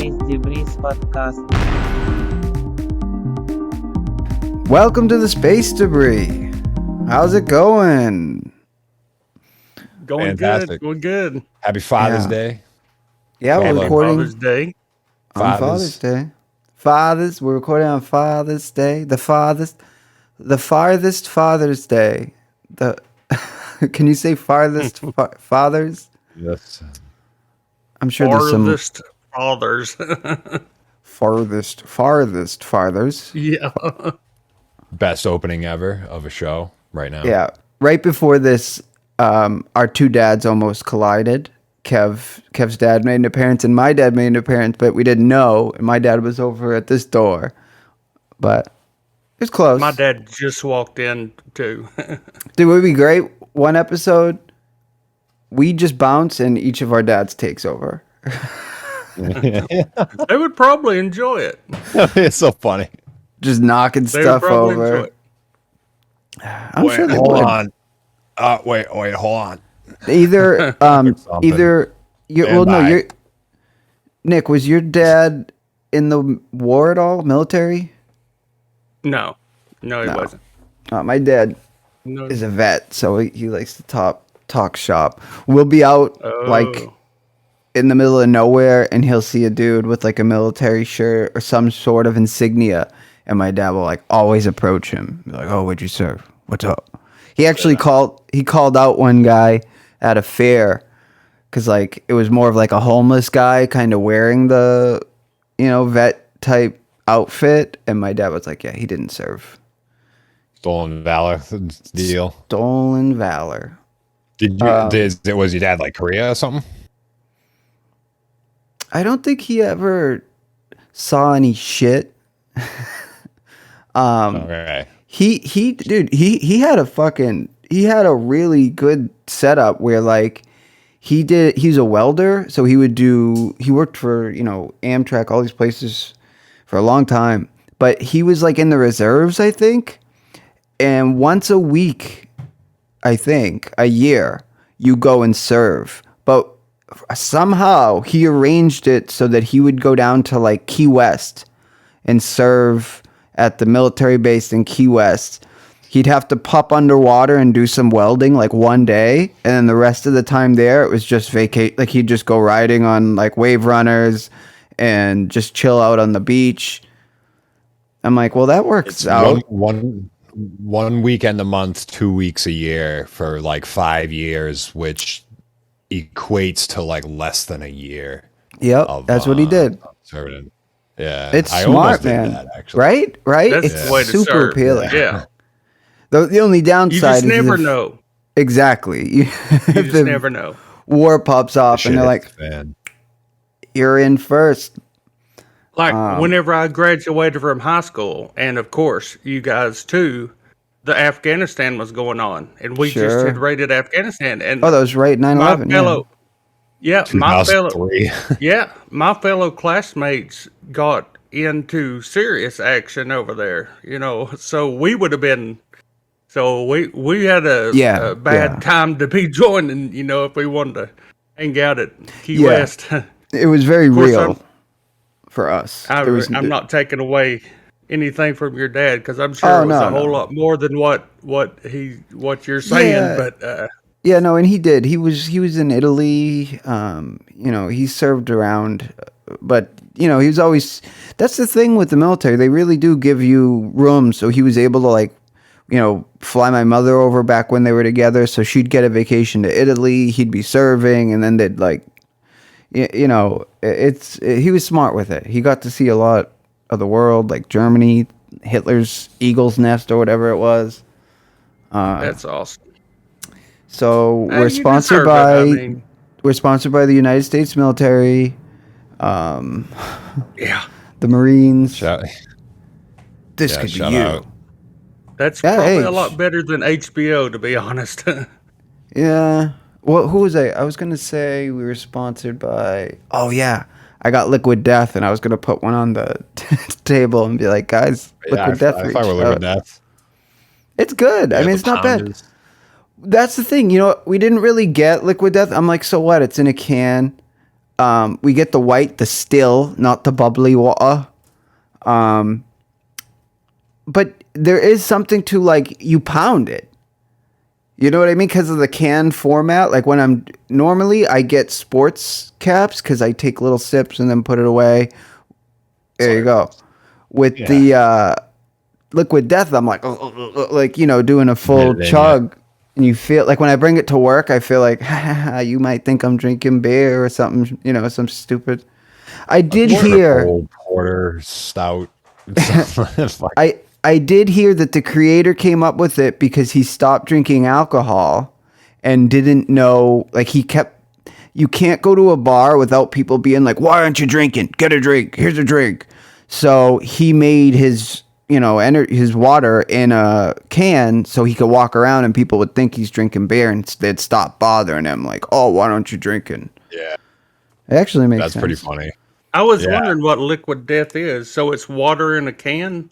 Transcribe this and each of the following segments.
Space Debris Podcast. Welcome to the Space Debris. How's it going? Going Fantastic. good. Going good. Happy Father's Day. Yeah, we're Father. recording Father's Day. on Father's Day. We're recording on Father's Day. The farthest Father's Day. Can you say farthest fathers? Yes. I'm sure there's some Farthest fathers. farthest fathers. Yeah. Best opening ever of a show right now. Yeah. Right before this, our two dads almost collided. Kev's dad made an appearance and my dad made an appearance, but we didn't know. And my dad was over at this door. But it was close. My dad just walked in too. Dude, it would be great. One episode, we just bounce and each of our dads takes over. They would probably enjoy it. It's so funny. Just knocking They stuff would probably enjoy over. it. I'm sure they Hold would. on. Wait, hold on. Either Something. you're Nick, was your dad in the war at all? Military? No, he wasn't. My dad No. is a vet, so he likes to talk shop. We'll be out like in the middle of nowhere, and he'll see a dude with like a military shirt or some sort of insignia, and my dad will like always approach him, be like, "Oh, what'd you serve? What's up?" He actually called out one guy at a fair because like it was more of like a homeless guy kind of wearing the vet type outfit, and my dad was like, "Yeah, he didn't serve." Stolen valor deal. Stolen valor. Was your dad like Korea or something? I don't think he ever saw any shit. Okay. He had a really good setup where like he's a welder, so he worked for, Amtrak, all these places for a long time, but he was like in the reserves, I think. And once a week, I think, a year, you go and serve. But somehow he arranged it so that he would go down to like Key West and serve at the military base in Key West. He'd have to pop underwater and do some welding like one day, and then the rest of the time there it was just vacate. Like he'd just go riding on like wave runners and just chill out on the beach. I'm like, well, that works out. One weekend a month, 2 weeks a year for like 5 years, which equates to like less than a year. Yep, that's what he did. Serving. Yeah, It's I smart, almost did man. that, actually. Right? That's It's the way to super serve. appealing. Yeah. The only downside You just is never know. Exactly. You If just the never know. war pops off and they're like, Man. "You're in first." Like whenever I graduated from high school, and of course you guys too, the Afghanistan was going on, and we just Sure. had raided Afghanistan. And Oh, that was right. 9/11. my fellow classmates got into serious action over there. So we would have been. So we had a bad time to be joining. If we wanted to hang out at Key West. It was very course, real for us. I'm not taking away anything from your dad because I'm sure Oh, it was no, a whole lot more than what you're saying. Yeah. But Yeah, no, and he did. He was in Italy. He served around, but he was always. That's the thing with the military; they really do give you room. So he was able to fly my mother over back when they were together. So she'd get a vacation to Italy. He'd be serving, and then they'd he was smart with it. He got to see a lot of the world, like Germany, Hitler's Eagle's Nest or whatever it was. that's awesome. So You we're sponsored deserve it. by I mean, we're sponsored by the United States military, yeah, the Marines. Shout This could be shout you. out. that's Yeah, probably hey. a lot better than HBO, to be honest. Yeah. Well, who was I was gonna say we were sponsored by. Oh yeah, I got Liquid Death, and I was gonna put one on the table and be like, guys, Liquid Death. I thought we were Liquid Death. It's good. I mean, it's not bad. That's the thing. We didn't really get Liquid Death. I'm like, so what? It's in a can. We get the white, the still, not the bubbly water. But there is something to like you pound it. You know what I mean? Because of the can format. Like when normally I get sports caps because I take little sips and then put it away. There you go. With the Liquid Death, I'm like, like, doing a full chug. And you feel like when I bring it to work, I feel like you might think I'm drinking beer or something, some stupid. I did hear old porter stout. I did hear that the creator came up with it because he stopped drinking alcohol and didn't know, like you can't go to a bar without people being like, why aren't you drinking? Get a drink. Here's a drink. So he made his his water in a can so he could walk around and people would think he's drinking beer and they'd stop bothering him like, oh, why aren't you drinking? Yeah. It actually makes sense. That's pretty funny. I was wondering what Liquid Death is. So it's water in a can?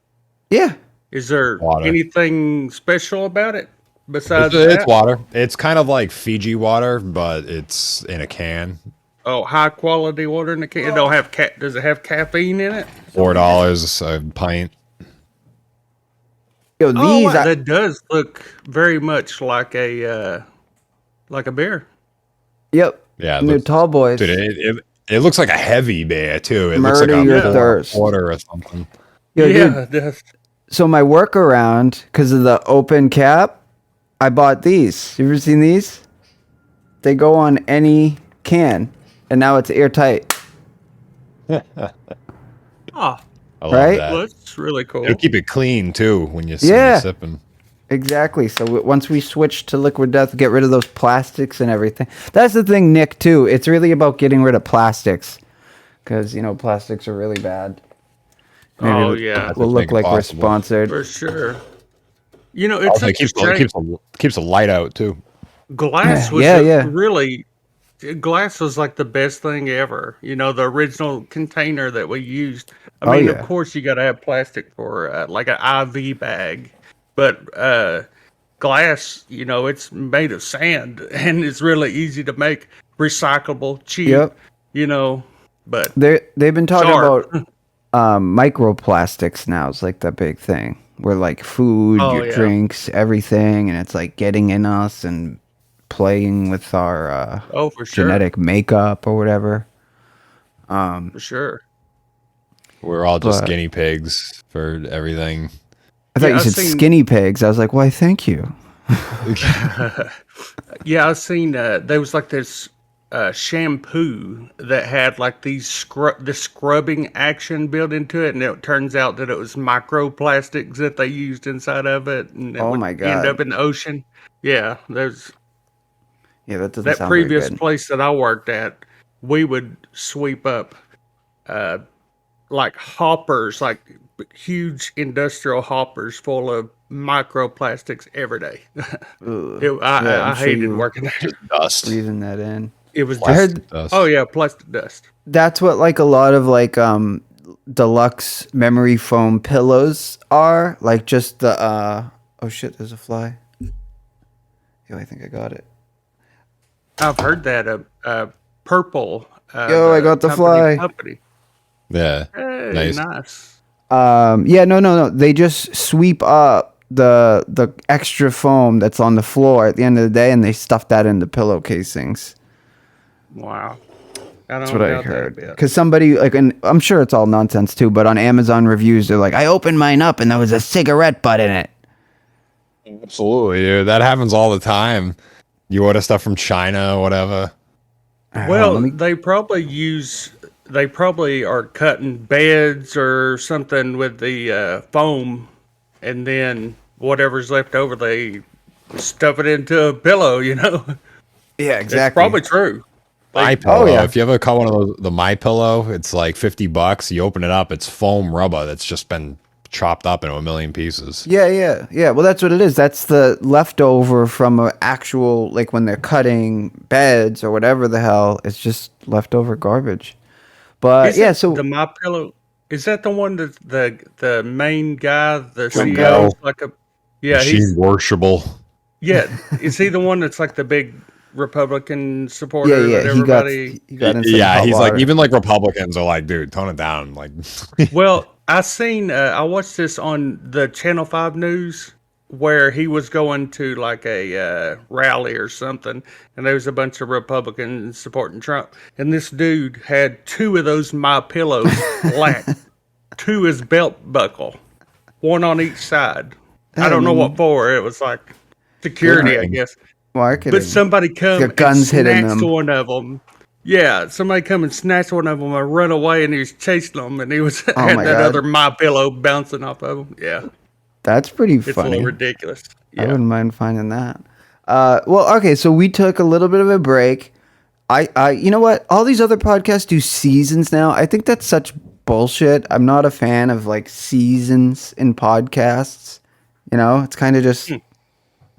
Yeah. Is there anything special about it besides it's water. It's kind of like Fiji water, but it's in a can. Oh, high quality water in a can. It don't have does it have caffeine in it? $4 a pint. Yo, that does look very much like a beer. Yep. Yeah, they're tall boys. Dude, it looks like a heavy bear too. It Murder looks like your thirst. Quarter or something. Yo, dude, so my workaround, because of the open cap, I bought these. You ever seen these? They go on any can, and now it's airtight. Oh. I love right? that. Well, that's really cool. It'll keep it clean too when you're sipping. Exactly. So once we switch to Liquid Death, get rid of those plastics and everything. That's the thing, Nick, too. It's really about getting rid of plastics because, plastics are really bad. Maybe we'll look like we're sponsored. For sure. It's also, keeps the light out too. Glass was really... Glass was like the best thing ever. The original container that we used. I mean, of course, you got to have plastic for like an IV bag, but glass, it's made of sand and it's really easy to make, recyclable, cheap. Yep. But they've been talking about microplastics now. It's like the big thing where like food, your drinks, everything, and it's like getting in us and playing with our genetic makeup or whatever. For sure. We're all just guinea pigs for everything. I thought you said skinny pigs. I was like, why, thank you. Yeah, I've seen there was like this shampoo that had like the scrubbing action built into it, and it turns out that it was microplastics that they used inside of it, and it would end up in the ocean. Yeah, there's... Yeah, that doesn't that sound previous very good. place that I worked at, we would sweep up like hoppers, like huge industrial hoppers full of microplastics every day. I hated working there. Dust. Breathing that in. It was just dust. Oh yeah, plastic dust. That's what like a lot of like deluxe memory foam pillows are. Like just the oh shit, there's a fly. Yo, I think I got it. I've heard that purple. Yo, I got the fly. Company. Yeah, hey, nice. Yeah, no. They just sweep up the extra foam that's on the floor at the end of the day, and they stuff that in the pillow casings. Wow, that's what I heard. Because somebody and I'm sure it's all nonsense too, but on Amazon reviews, they're like, "I opened mine up, and there was a cigarette butt in it." Absolutely, dude. That happens all the time. You order stuff from China or whatever. Well, they probably are cutting beds or something with the foam, and then whatever's left over, they stuff it into a pillow, Yeah, exactly. That's probably true. My pillow. If you ever caught one of those, the My Pillow, it's like $50. You open it up, it's foam rubber that's just been chopped up into a million pieces. Yeah. Well, that's what it is. That's the leftover from an actual, like when they're cutting beds or whatever the hell. It's just leftover garbage. But so the My Pillow, is that the one that the main guy, the CEO, like a machine worshipable? Yeah, is he the one that's like the big Republican supporter that everybody. He got in some yeah, hot he's water. like, even like Republicans are like, dude, tone it down. Like, Well, I watched this on the Channel 5 News where he was going to like a rally or something, and there was a bunch of Republicans supporting Trump, and this dude had 2 of those My Pillows lacked to his belt buckle, one on each side. I don't know what for. It was like security, I guess. Marketing. But somebody come and guns hitting snatched them. one of them. Yeah, somebody come and snatched one of them and run away, and he was chasing them, and he was had that God. other My Pillow bouncing off of him. Yeah, that's pretty funny. It's a little ridiculous. Yeah. I wouldn't mind finding that. Well, okay, so we took a little bit of a break. You know what? All these other podcasts do seasons now. I think that's such bullshit. I'm not a fan of like seasons in podcasts. You know, it's kind of just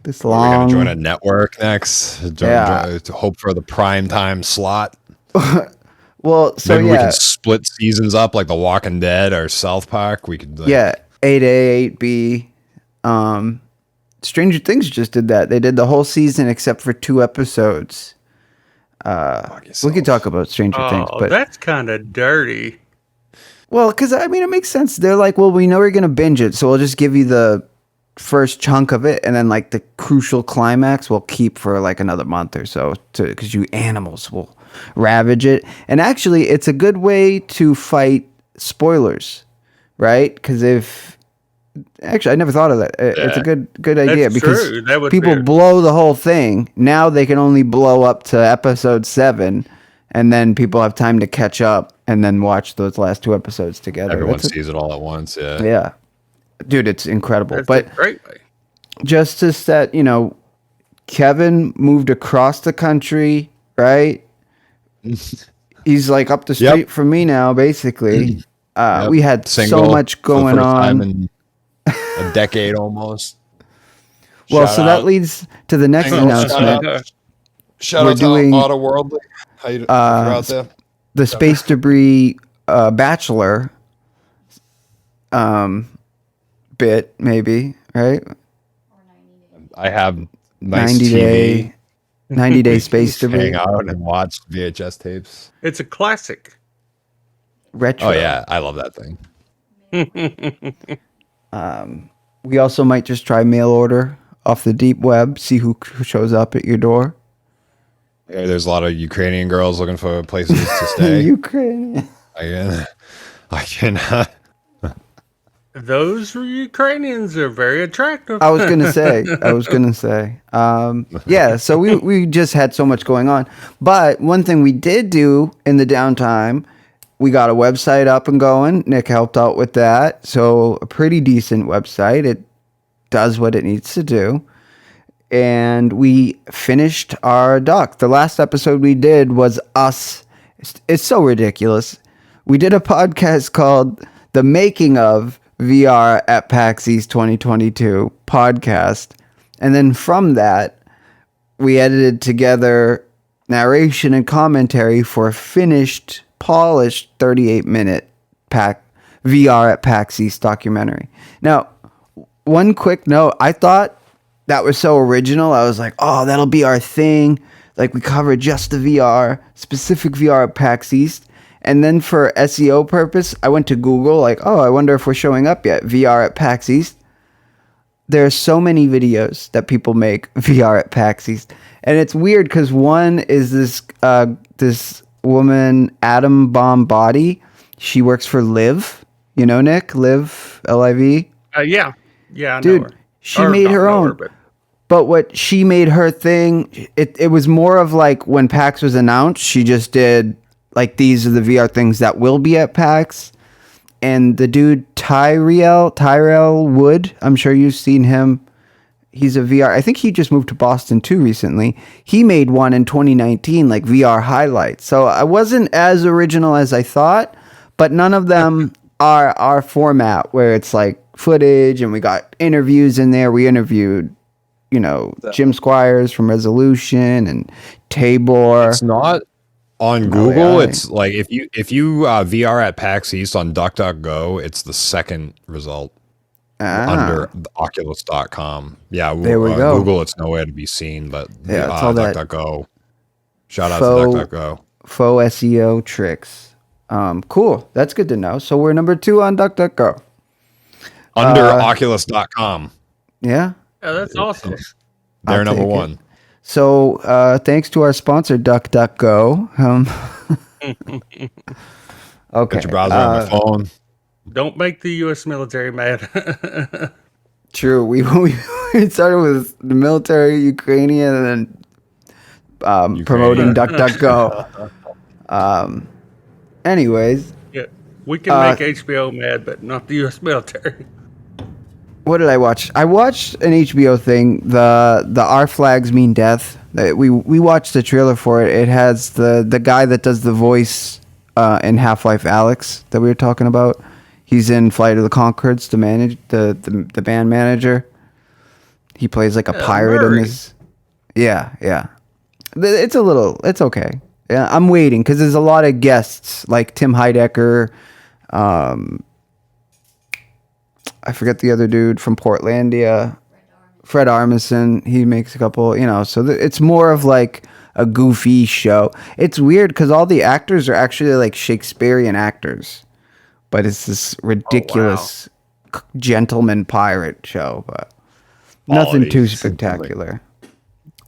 this long. We're gonna join a network next. To hope for the prime time slot. Well, so maybe we can split seasons up like The Walking Dead or South Park. We could 8A, 8B. Stranger Things just did that. They did the whole season except for 2 episodes. We could talk about Stranger Things, but that's kind of dirty. Well, because I mean, it makes sense. They're like, well, we know we're gonna binge it, so we'll just give you the first chunk of it, and then like the crucial climax we'll keep for like another month or so, because you animals will ravage it. And actually, it's a good way to fight spoilers, right? Because actually, I never thought of that. It's a good idea. That's because true. That would people blow the whole thing. Now they can only blow up to episode 7, and then people have time to catch up and then watch those last 2 episodes together. Everyone sees it all at once. Yeah. Yeah. Dude, it's incredible. That's but a great way. Just to set, Kevin moved across the country, right? He's like up the street from me now, basically. We had so much going on. In a decade almost. Well, so that leads to the next announcement. Shout out to Auto Worldly. How you out there? The Space Debris Bachelor bit, maybe, right? I have nice 90 day Space Debris. Hang out and watch VHS tapes. It's a classic. Retro. Oh yeah, I love that thing. We also might just try mail order off the deep web, see who shows up at your door. Yeah, there's a lot of Ukrainian girls looking for places to stay. Ukrainian. I can. Those Ukrainians are very attractive. I was gonna say. Yeah. So we just had so much going on, but one thing we did do in the downtime, we got a website up and going. Nick helped out with that, so a pretty decent website. It does what it needs to do. And we finished our doc. The last episode we did was us. It's so ridiculous. We did a podcast called The Making of VR at PAX East 2022 podcast. And then from that, we edited together narration and commentary for a finished, polished 38-minute VR at PAX East documentary. Now, one quick note, I thought that was so original. I was like, oh, that'll be our thing. Like, we covered just the VR, specific VR at PAX East. And then for SEO purpose, I went to Google, like, oh, I wonder if we're showing up yet. VR at PAX East. There are so many videos that people make VR at PAX East. And it's weird because one is this woman, Atom Bomb Body. She works for Liv. You know, Nick? Liv, L-I-V? Yeah. Yeah, I Dude, know her. She made her own. But what she made her thing, it was more of like when PAX was announced, she just did like, these are the VR things that will be at PAX. And the dude Tyrell Wood, I'm sure you've seen him. He's a VR. I think he just moved to Boston too recently. He made one in 2019, like VR highlights. So I wasn't as original as I thought, but none of them are our format where it's like footage and we got interviews in there. We interviewed, Jim Squires from Resolution and Tabor. It's not on Google. It's like if you VR at PAX East on DuckDuckGo, it's the second result. under Oculus.com. Yeah, there we go. Google, it's nowhere to be seen, but yeah, it's all that DuckDuckGo. Shout out to DuckDuckGo. Faux SEO tricks. Cool. That's good to know. So we're number 2 on DuckDuckGo. Under Oculus.com. Yeah. Yeah, that's awesome. They're number 1. So thanks to our sponsor, DuckDuckGo. Okay. Put your browser on the phone. Don't make the U.S. military mad. True. We started with the military, Ukrainian, and then promoting DuckDuckGo. Anyways. Yeah, we can make HBO mad, but not the U.S. military. What did I watch? I watched an HBO thing. The Our Flags Mean Death. We watched the trailer for it. It has the guy that does the voice in Half-Life Alyx that we were talking about. He's in Flight of the Conchords, the band manager. He plays like a pirate in this. Yeah. It's okay. Yeah, I'm waiting because there's a lot of guests like Tim Heidecker. I forget the other dude from Portlandia. Fred Armisen. He makes a couple, so it's more of like a goofy show. It's weird because all the actors are actually like Shakespearean actors, but it's this ridiculous gentleman pirate show, but nothing too spectacular.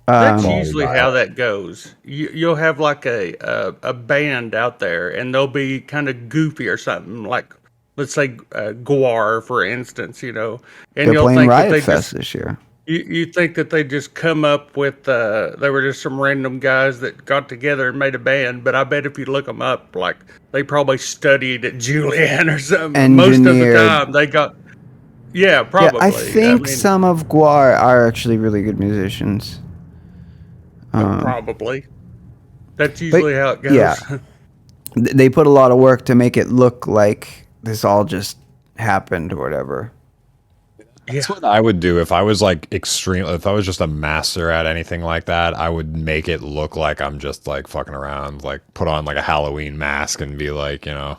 That's usually how that goes. You'll have like a band out there, and they'll be kind of goofy or something, like let's say Guar, for instance, and they're you'll playing think Riot that Fest this year. You think that they just come up with they were just some random guys that got together and made a band, but I bet if you look them up, like they probably studied at Julian or something. Most of the time they got, probably. Yeah, I think some of Guar are actually really good musicians. Probably. That's usually how it goes. Yeah, they put a lot of work to make it look like this all just happened or whatever. That's what I would do if I was like if I was just a master at anything like that. I would make it look like I'm just like fucking around, like put on like a Halloween mask and be like, have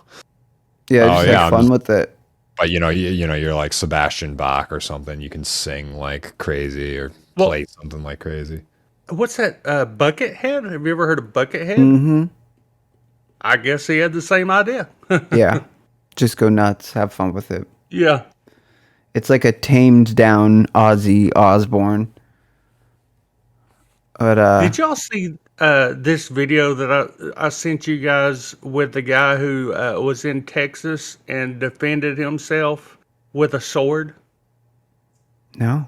fun with it. But you're like Sebastian Bach or something. You can sing like crazy or play something like crazy. What's that? Buckethead? Have you ever heard of Buckethead? Mm-hmm. I guess he had the same idea. Yeah, just go nuts, have fun with it. Yeah. It's like a tamed down Ozzy Osbourne. But did y'all see this video that I sent you guys with the guy who was in Texas and defended himself with a sword? No.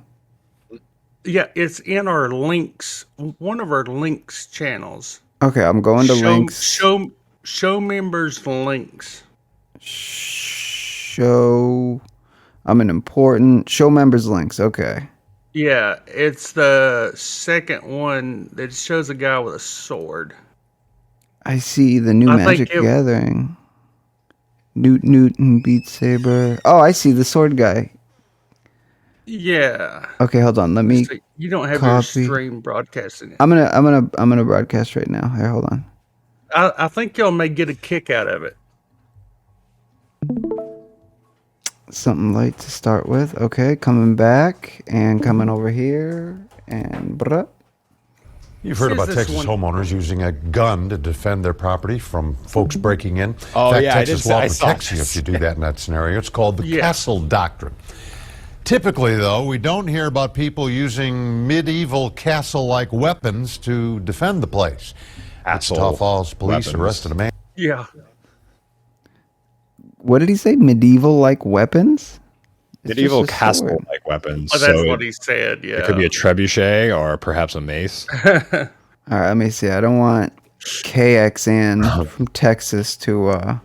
Yeah, it's in our links, one of our links channels. Okay, I'm going to links. Show members links. I'm an important show members links. Okay. Yeah, it's the second one that shows a guy with a sword. I see the new Magic Gathering. Newton Beat Saber. Oh, I see the sword guy. Yeah. Okay, hold on. Let me. You don't have your stream broadcasting it. I'm gonna broadcast right now. Here, hold on. I think y'all may get a kick out of it. Something light to start with. Okay, coming back and coming over here and You've heard about Texas homeowners using a gun to defend their property from folks breaking in. Oh, in fact, yeah, Texas law protects you if you do that in that scenario. It's called the Castle Doctrine. Typically, though, we don't hear about people using medieval castle-like weapons to defend the place. Wichita Falls police arrested a man. Yeah. What did he say? Medieval-like weapons? Medieval castle-like weapons. Oh, that's what he said, yeah. It could be a trebuchet or perhaps a mace. All right, let me see. I don't want KXN from Texas to...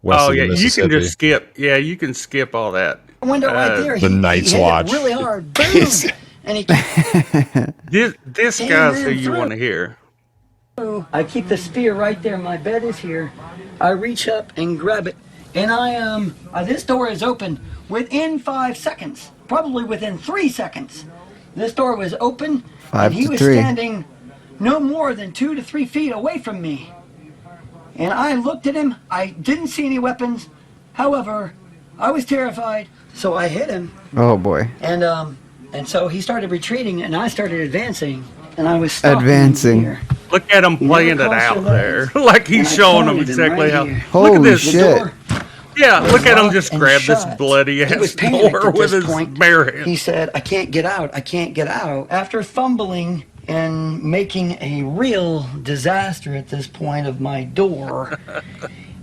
West you can just skip. Yeah, you can skip all that. Window right there. The Night's Watch. Really hard. Boom. And he this guy's who you want to hear. I keep the spear right there. My bed is here. I reach up and grab it. And this door is open within 5 seconds. Probably within 3 seconds. This door was open. 5 to 3. And he was standing no more than 2 to 3 feet away from me. And I looked at him. I didn't see any weapons. However, I was terrified, so I hit him. Oh boy. And so he started retreating, and I started advancing, and I was stopping Advancing. here. Look at him playing it out there. Like he's showing them exactly how. Holy look at this. shit. Yeah, look at him just And grab this shut. bloody He was ass panicked door at with this his point. bare hand. He said, I can't get out. I can't get out. After fumbling and making a real disaster at this point of my door,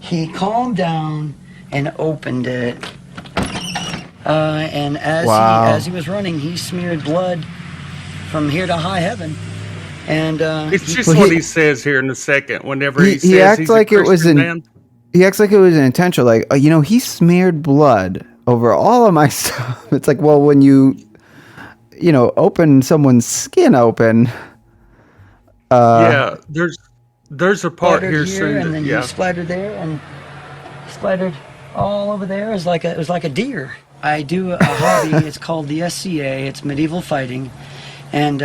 he calmed down and opened it. And as he was running, he smeared blood from here to high heaven. And It's just what he says here in a second. Whenever he says acts he's like a it was Christian man. He acts like it was intentional. Like, he smeared blood over all of my stuff. It's like, well, when you open someone's skin open. Yeah, there's a part here soon. And then he splattered there and splattered all over there. It was like a deer. I do a hobby. It's called the SCA. It's medieval fighting. And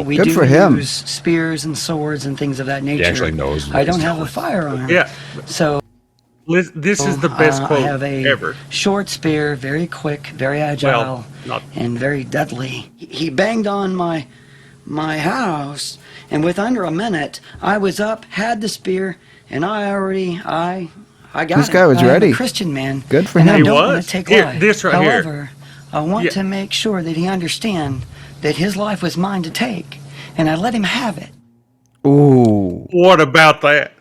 we good do for him. use spears and swords and things of that nature. He actually knows. I don't have a firearm. Yeah. So This is the best quote I have a ever. short spear, very quick, very agile, and very deadly. He banged on my house, and with under a minute, I was up, had the spear, and I got This it. guy was I am ready. a Christian man. Good for and him. I He don't want was. to take Here, life. this right here. However, I want to make sure that he understand that his life was mine to take, and I let him have it. Ooh. What about that?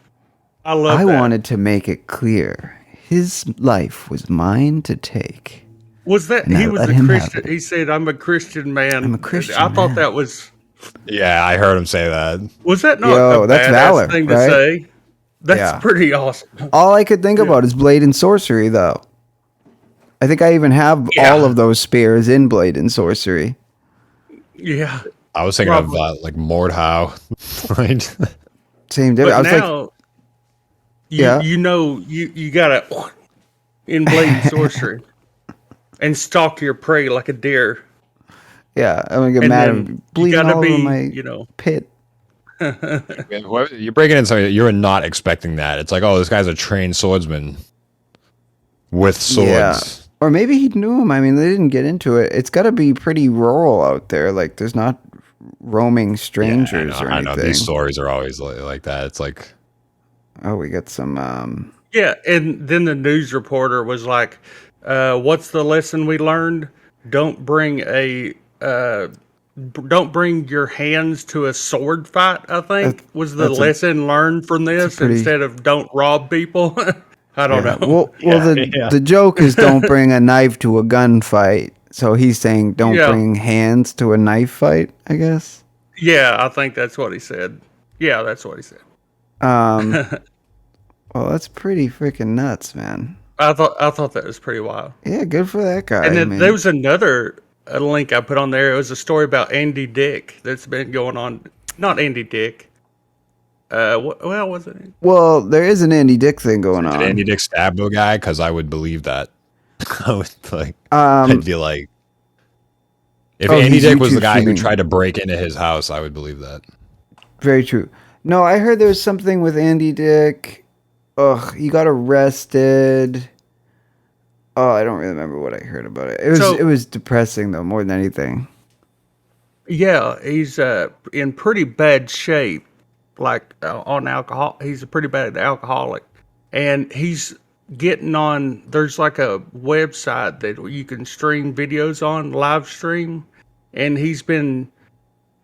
I love that. I wanted to make it clear. His life was mine to take. Was that And he I was let a him have Christian? it. He said, "I'm a Christian man." I'm a Christian I thought man. that was. Yeah, I heard him say that. Was that not Yo, a that's badass valor, thing right? to say? That's Yeah. pretty awesome. All I could think about is Blade and Sorcery, though. I think I even have all of those spears in Blade and Sorcery. Yeah. I was thinking Probably. of like Mordhau. Right? Same But difference. I was now, like, yeah. you gotta in Blade Sorcery and stalk your prey like a deer. yeah, I'm gonna get And mad then and you bleeding gotta all over be, my pit. You're breaking in something. You're not expecting that. It's like, oh, this guy's a trained swordsman with swords. Yeah. Or maybe he knew him. I mean, they didn't get into it. It's got to be pretty rural out there. Like, there's not roaming strangers or anything. I know. These stories are always like that. It's like, oh, we got some. Yeah, and then the news reporter was like, "What's the lesson we learned? Don't bring your hands to a sword fight." I think was the lesson learned from this instead of don't rob people. I don't know. Well, the joke is don't bring a knife to a gunfight. So he's saying don't bring hands to a knife fight, I guess. Yeah, I think that's what he said. Yeah, that's what he said. Well, that's pretty freaking nuts, man. I thought that was pretty wild. Yeah, good for that guy. And then man. there was another link I put on there. It was a story about Andy Dick that's been going on. Not Andy Dick. Well, was it? Well, there is an Andy Dick thing going on. did Andy Dick stab a guy? Because I would believe that. I would like. Um, I'd be like, if Oh, Andy he's Dick was the YouTube guy who streaming. tried to break into his house, I would believe that. Very true. No, I heard there was something with Andy Dick. Ugh, he got arrested. Oh, I don't really remember what I heard about it. It was depressing though, more than anything. Yeah, he's in pretty bad shape. Like on alcohol, he's a pretty bad alcoholic, and he's getting on. There's like a website that you can stream videos on, live stream, and he's been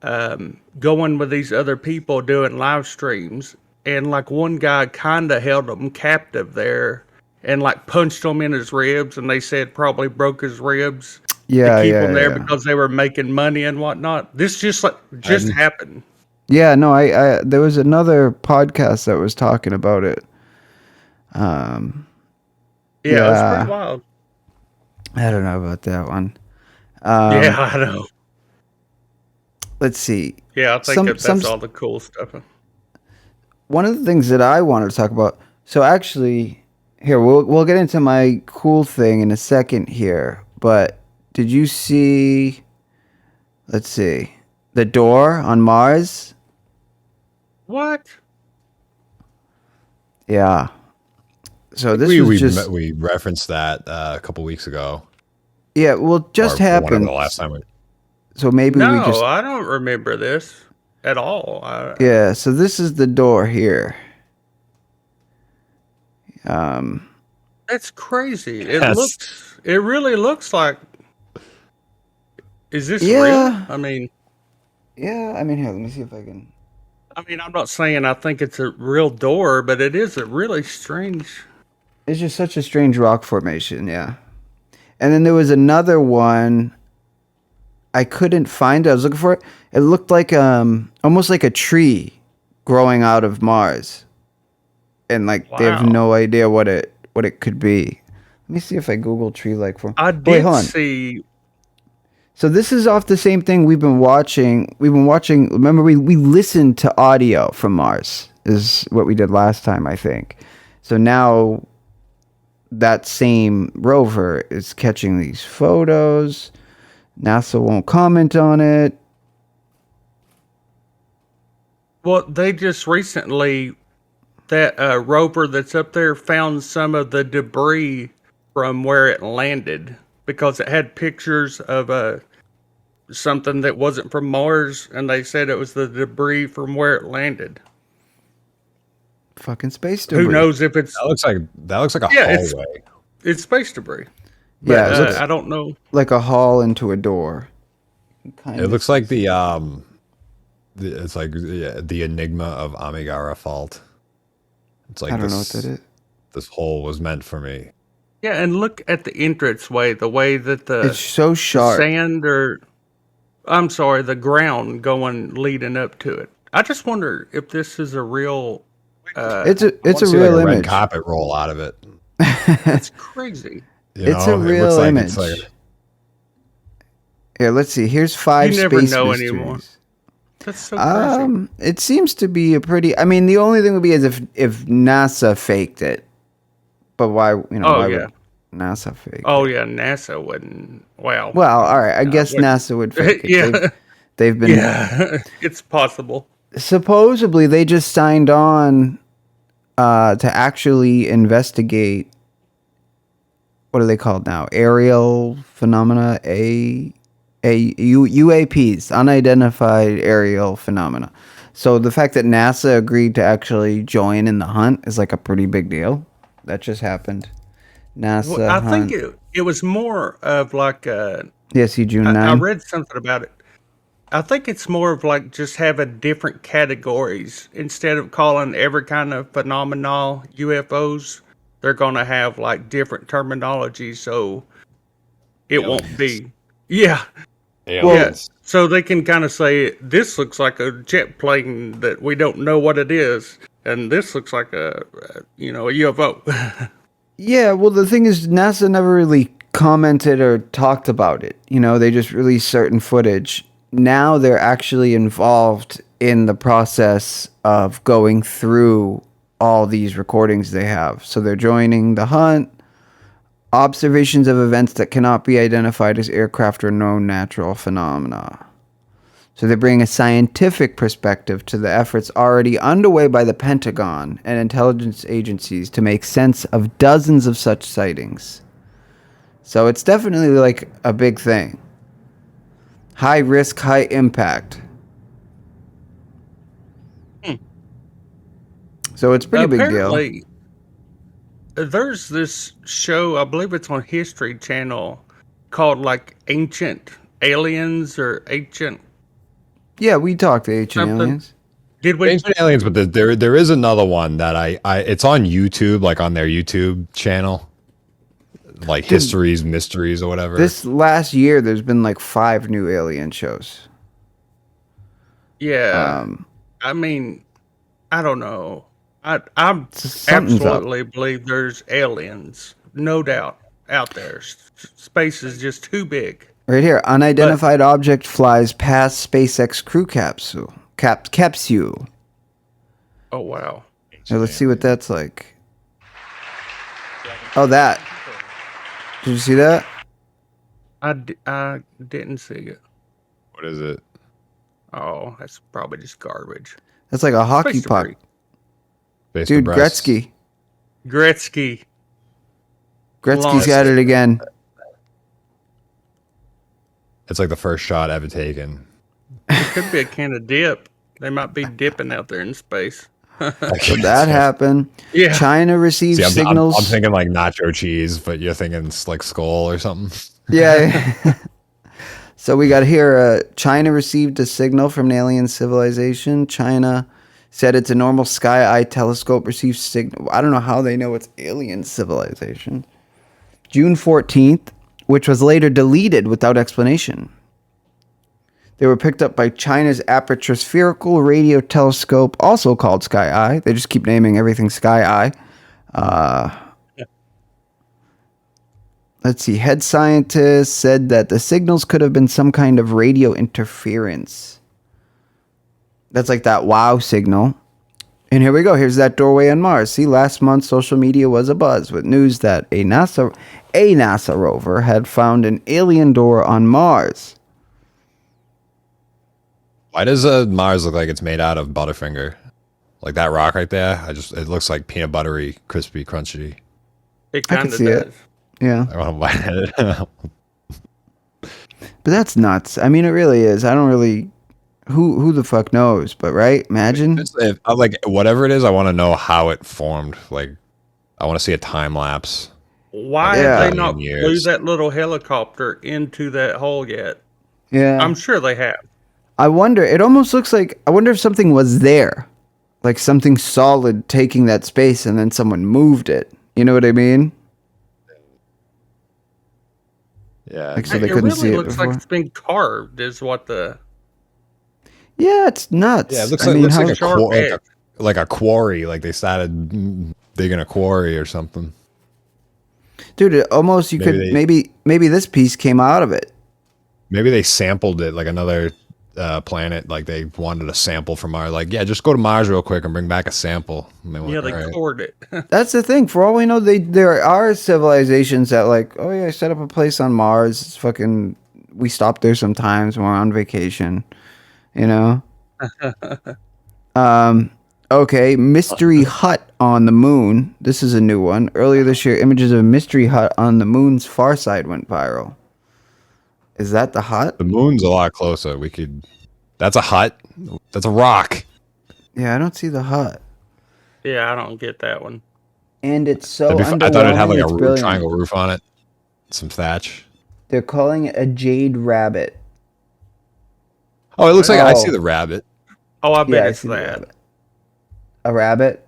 going with these other people doing live streams, and like one guy kind of held him captive there, and like punched him in his ribs, and they said probably broke his ribs. Yeah, to keep yeah, him there yeah. because they were making money and whatnot. This just happened. Yeah, no, I there was another podcast that was talking about it. Yeah, it was pretty wild. I don't know about that one. Yeah, I know. Let's see. Yeah, I think that's all the cool stuff. One of the things that I wanted to talk about. So actually, here we'll get into my cool thing in a second here. But did you see? Let's see, the door on Mars. What? Yeah. So this was just we referenced that a couple weeks ago. Yeah, well, just happened. The last time we. So maybe we just. I don't remember this at all. Yeah, so this is the door here. That's crazy. It really looks like. Is this real? I mean. Yeah, I mean, here, let me see if I can. I mean, I'm not saying I think it's a real door, but it is a really strange. It's just such a strange rock formation, yeah. And then there was another one. I couldn't find it. I was looking for it. It looked like almost like a tree growing out of Mars. And like they have no idea what it could be. Let me see if I Google tree-like form. I did see. So this is off the same thing we've been watching. Remember, we listened to audio from Mars, is what we did last time, I think. So now that same rover is catching these photos. NASA won't comment on it. Well, they just recently, that rover that's up there found some of the debris from where it landed, because it had pictures of something that wasn't from Mars, and they said it was the debris from where it landed. Fucking space debris. Who knows if it's... That looks like a hallway. It's space debris. But, I don't know. Like a hall into a door. It looks like the enigma of Amigara fault. It's like, I don't know what that is. This hole was meant for me. Yeah, and look at the entranceway, the way that it's so sharp. The ground leading up to it. I just wonder if this is a real. It's a real image. Red carpet roll out of it. That's crazy. It's a real image. Yeah, let's see. Here's 5 space mysteries. You never know anymore. That's so crazy. It seems to be a pretty. I mean, the only thing would be is if NASA faked it. But why? Why would NASA fake? Oh yeah, NASA wouldn't. Well, all right. I guess NASA would fake it. Yeah, they've been. Yeah, it's possible. Supposedly, they just signed on to actually investigate. What are they called now? Aerial phenomena, UAPs, unidentified aerial phenomena. So the fact that NASA agreed to actually join in the hunt is like a pretty big deal. That just happened. NASA. Well, I think it was more of like June 9. I read something about it. I think it's more of like just having different categories instead of calling every kind of phenomenon UFOs. They're gonna have like different terminology, so it won't be. Yeah. Aliens. Yeah. So they can kind of say this looks like a jet plane that we don't know what it is, and this looks like a UFO. Yeah, well, the thing is, NASA never really commented or talked about it. They just released certain footage. Now they're actually involved in the process of going through all these recordings they have. So they're joining the hunt. Observations of events that cannot be identified as aircraft or known natural phenomena. So they bring a scientific perspective to the efforts already underway by the Pentagon and intelligence agencies to make sense of dozens of such sightings. So it's definitely like a big thing. High risk, high impact. So it's a pretty big deal. There's this show, I believe it's on History Channel, called like Ancient Aliens or Ancient. Yeah, we talked to Ancient Aliens. Did we? Ancient Aliens, but there is another one that I it's on YouTube, like on their YouTube channel, like Histories, Mysteries, or whatever. This last year, there's been like 5 new alien shows. Yeah, I mean, I don't know. I absolutely believe there's aliens, no doubt, out there. Space is just too big. Right here, unidentified object flies past SpaceX crew capsule. Capsule. Oh wow! Now let's see what that's like. Oh, that. Did you see that? I didn't see it. What is it? Oh, that's probably just garbage. That's like a hockey puck. Based Dude, Gretzky. Gretzky's got it again. It's like the first shot ever taken. It could be a can of dip. They might be dipping out there in space. So that happened. Yeah. China received signals. I'm thinking like nacho cheese, but you're thinking like skull or something. Yeah. So we got here, China received a signal from an alien civilization. China said it's a normal Sky Eye telescope received signal. I don't know how they know it's alien civilization. June 14th, which was later deleted without explanation. They were picked up by China's aperture spherical radio telescope, also called Sky Eye. They just keep naming everything Sky Eye. Let's see. Head scientists said that the signals could have been some kind of radio interference. That's like that wow signal. And here we go. Here's that doorway on Mars. See, last month social media was abuzz with news that a NASA rover had found an alien door on Mars. Why does Mars look like it's made out of Butterfinger? Like that rock right there? It looks like peanut buttery, crispy, crunchy. It kind of does. It. Yeah. I don't buy it. But that's nuts. I mean, it really is. I don't really... Who the fuck knows? But right? Imagine. Like whatever it is, I want to know how it formed. Like, I want to see a time lapse. Why have they not flew that little helicopter into that hole yet? Yeah. I'm sure they have. I wonder. It almost looks like... I wonder if something was there. Like something solid taking that space and then someone moved it. You know what I mean? Yeah. Like, so they couldn't see it before. It looks like it's been carved is what the... Yeah, it's nuts. Yeah, it looks like a quarry. Like they started digging a quarry or something. Dude, it almost maybe this piece came out of it. Maybe they sampled it like another planet. Like they wanted a sample from Mars. Like, yeah, just go to Mars real quick and bring back a sample. And they cored it. That's the thing. For all we know, there are civilizations that like, oh yeah, I set up a place on Mars. It's fucking. We stop there sometimes when we're on vacation. You know? Okay, mystery hut on the moon. This is a new one. Earlier this year, images of a mystery hut on the moon's far side went viral. Is that the hut? The moon's a lot closer. That's a hut. That's a rock. Yeah, I don't see the hut. Yeah, I don't get that one. And it's so underwhelming. I thought it'd have like a triangle roof on it. Some thatch. They're calling it a jade rabbit. Oh, it looks like I see the rabbit. Oh, I bet it's that. A rabbit?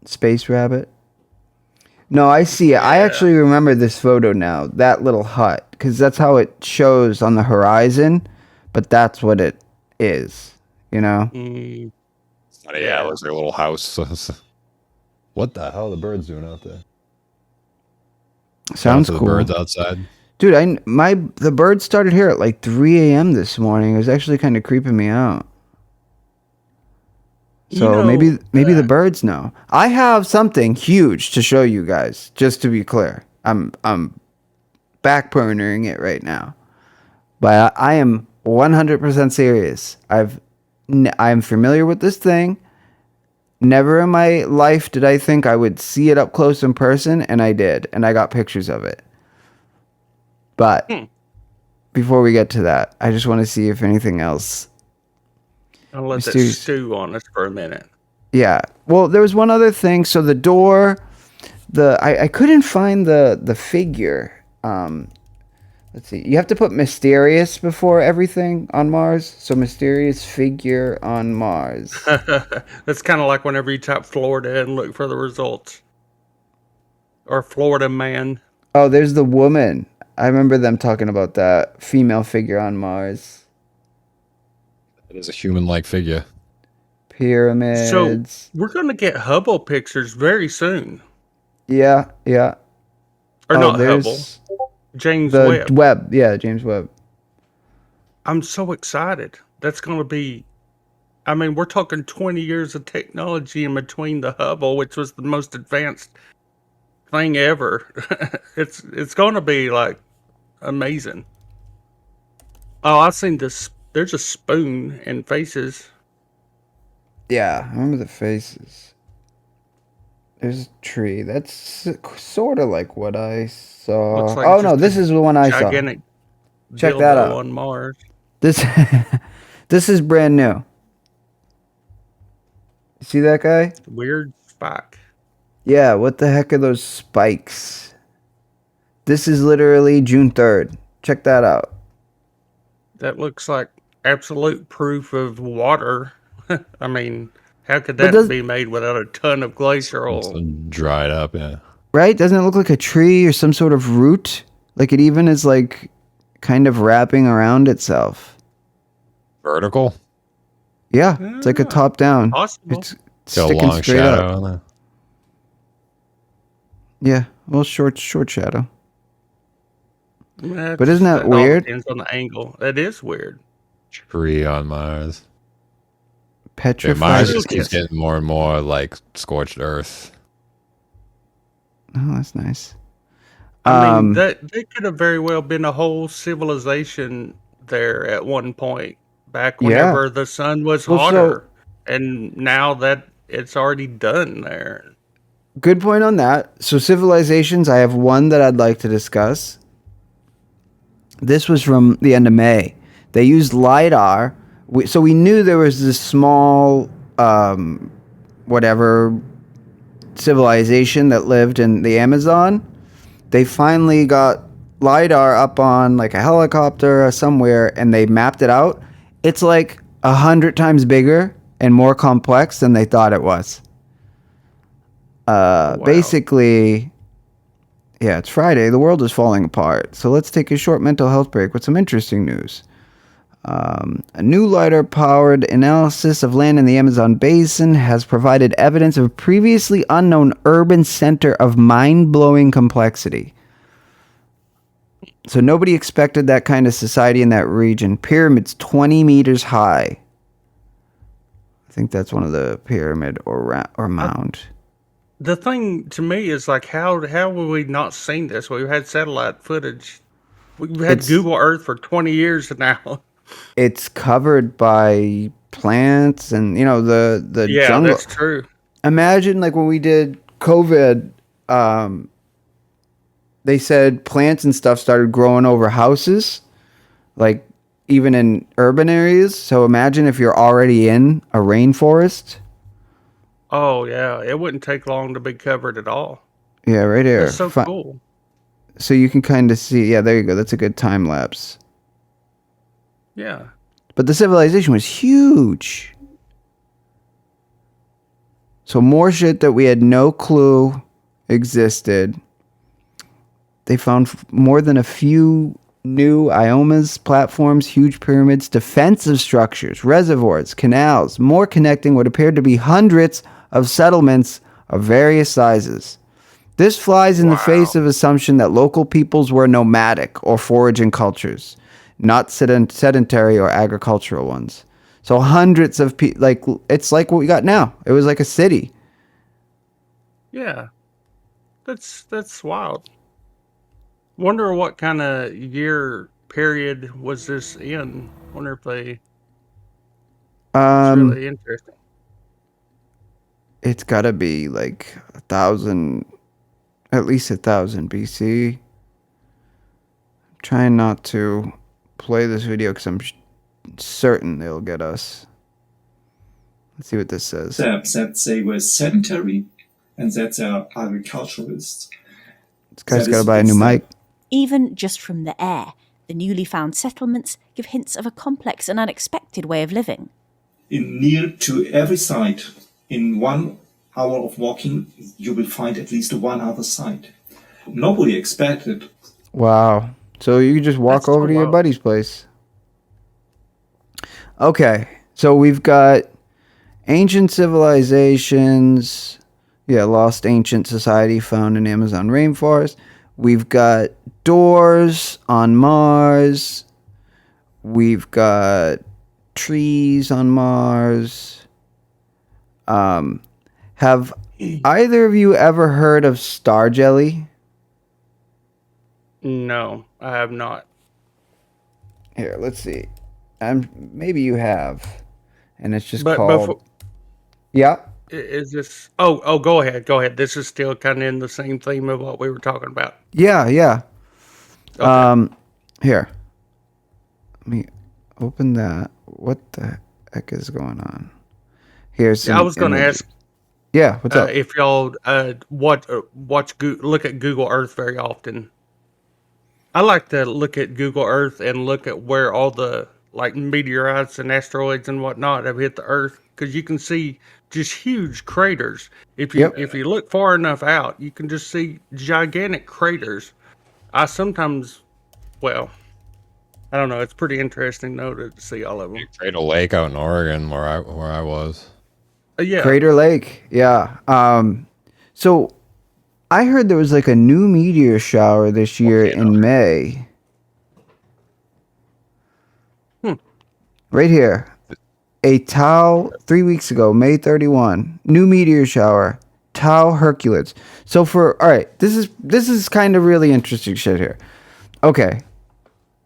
Space rabbit? No, I see it. Yeah. I actually remember this photo now. That little hut. Because that's how it shows on the horizon. But that's what it is. You know? Mm. Yeah, it looks like a little house. What the hell are the birds doing out there? Sounds cool. The birds outside. Dude, the birds started here at like 3 a.m. this morning. It was actually kind of creeping me out. So maybe the birds know. I have something huge to show you guys. Just to be clear, I'm backburnering it right now, but I am 100% serious. I'm familiar with this thing. Never in my life did I think I would see it up close in person, and I did, and I got pictures of it. But before we get to that, I just want to see if anything else. I'll let that stew on us for a minute. Yeah. Well, there was one other thing. So the door, I couldn't find the figure. Let's see. You have to put mysterious before everything on Mars. So mysterious figure on Mars. That's kind of like whenever you type Florida and look for the results. Or Florida man. Oh, there's the woman. I remember them talking about that female figure on Mars. It is a human-like figure. Pyramids. So we're going to get Hubble pictures very soon. Yeah. Or not Hubble. James Webb. Yeah, James Webb. I'm so excited. That's going to be... I mean, we're talking 20 years of technology in between the Hubble, which was the most advanced thing ever. It's going to be like amazing. Oh, I've seen this. There's a spoon and faces. Yeah, I remember the faces. There's a tree. That's sort of like what I saw. Looks like Oh just no, this is the one I saw. gigantic Check that dildo out. on Mars. This this is brand new. See that guy? Weird spike. Yeah, what the heck are those spikes? This is literally June 3rd. Check that out. That looks like absolute proof of water. I mean, how could that be made without a ton of glacial? Dried up, yeah. Right? Doesn't it look like a tree or some sort of root? Like it even is like kind of wrapping around itself. Vertical? Yeah, it's like a top down. Possible. It's Got a sticking long straight shadow up. on there. Yeah, well, short shadow. But isn't that weird? Depends on the angle. That is weird. Tree on Mars. Petrified. Mars just keeps getting more and more like scorched earth. Oh, that's nice. I mean, that could have very well been a whole civilization there at one point, back whenever the sun was hotter, and now that it's already done there. Good point on that. So civilizations, I have one that I'd like to discuss. This was from the end of May. They used LiDAR. So we knew there was this small, whatever, civilization that lived in the Amazon. They finally got LiDAR up on like a helicopter or somewhere, and they mapped it out. It's like 100 times bigger and more complex than they thought it was. Wow. Basically, yeah, it's Friday. The world is falling apart. So let's take a short mental health break with some interesting news. A new LiDAR-powered analysis of land in the Amazon basin has provided evidence of a previously unknown urban center of mind-blowing complexity. So nobody expected that kind of society in that region. Pyramids 20 meters high. I think that's one of the pyramid or mound. The thing to me is like, how have we not seen this? We've had satellite footage. We've had Google Earth for 20 years now. It's covered by plants and, you know, the jungle. Yeah, that's true. Imagine like when we did COVID, they said plants and stuff started growing over houses, like even in urban areas. So imagine if you're already in a rainforest. Oh, yeah. It wouldn't take long to be covered at all. Yeah, right here. That's so cool. So you can kind of see. Yeah, there you go. That's a good time lapse. Yeah. But the civilization was huge. So more shit that we had no clue existed. They found more than a few new iomas, platforms, huge pyramids, defensive structures, reservoirs, canals, more connecting what appeared to be hundreds of settlements of various sizes. This flies in the face of assumption that local peoples were nomadic or foraging cultures, not sedentary or agricultural ones. So hundreds of people, like it's like what we got now. It was like a city. Yeah, that's wild. Wonder what kind of year period was this in? Wonder if they. It's really interesting. It's got to be like 1,000, at least 1,000 BC. I'm trying not to play this video because I'm certain they'll get us. Let's see what this says. That they were sedentary and that they are agriculturalists. This guy's got to buy a new mic. Even just from the air, the newly found settlements give hints of a complex and unexpected way of living. In near to every site, in 1 hour of walking, you will find at least one other site. Nobody expected. Wow. So you can just walk over to your buddy's place. Okay. So we've got ancient civilizations. Yeah, lost ancient society found in Amazon rainforest. We've got doors on Mars. We've got trees on Mars. Have either of you ever heard of star jelly? No, I have not. Here, let's see. Maybe you have. And it's just called... Yeah? Is this? Oh, go ahead. Go ahead. This is still kind of in the same theme of what we were talking about. Yeah. Okay. Here. Let me open that. What the heck is going on? Here's I was going to ask. Yeah, what's up? If y'all look at Google Earth very often. I like to look at Google Earth and look at where all the like meteorites and asteroids and whatnot have hit the Earth, because you can see just huge craters. If you look far enough out, you can just see gigantic craters. I sometimes, well, I don't know. It's pretty interesting though to see all of them. Crater Lake out in Oregon, where I was. Yeah. Crater Lake. Yeah. So I heard there was like a new meteor shower this year in May. Right here. A Tau 3 weeks ago, May 31. New meteor shower. Tau Herculid. So all right, this is kind of really interesting shit here. Okay.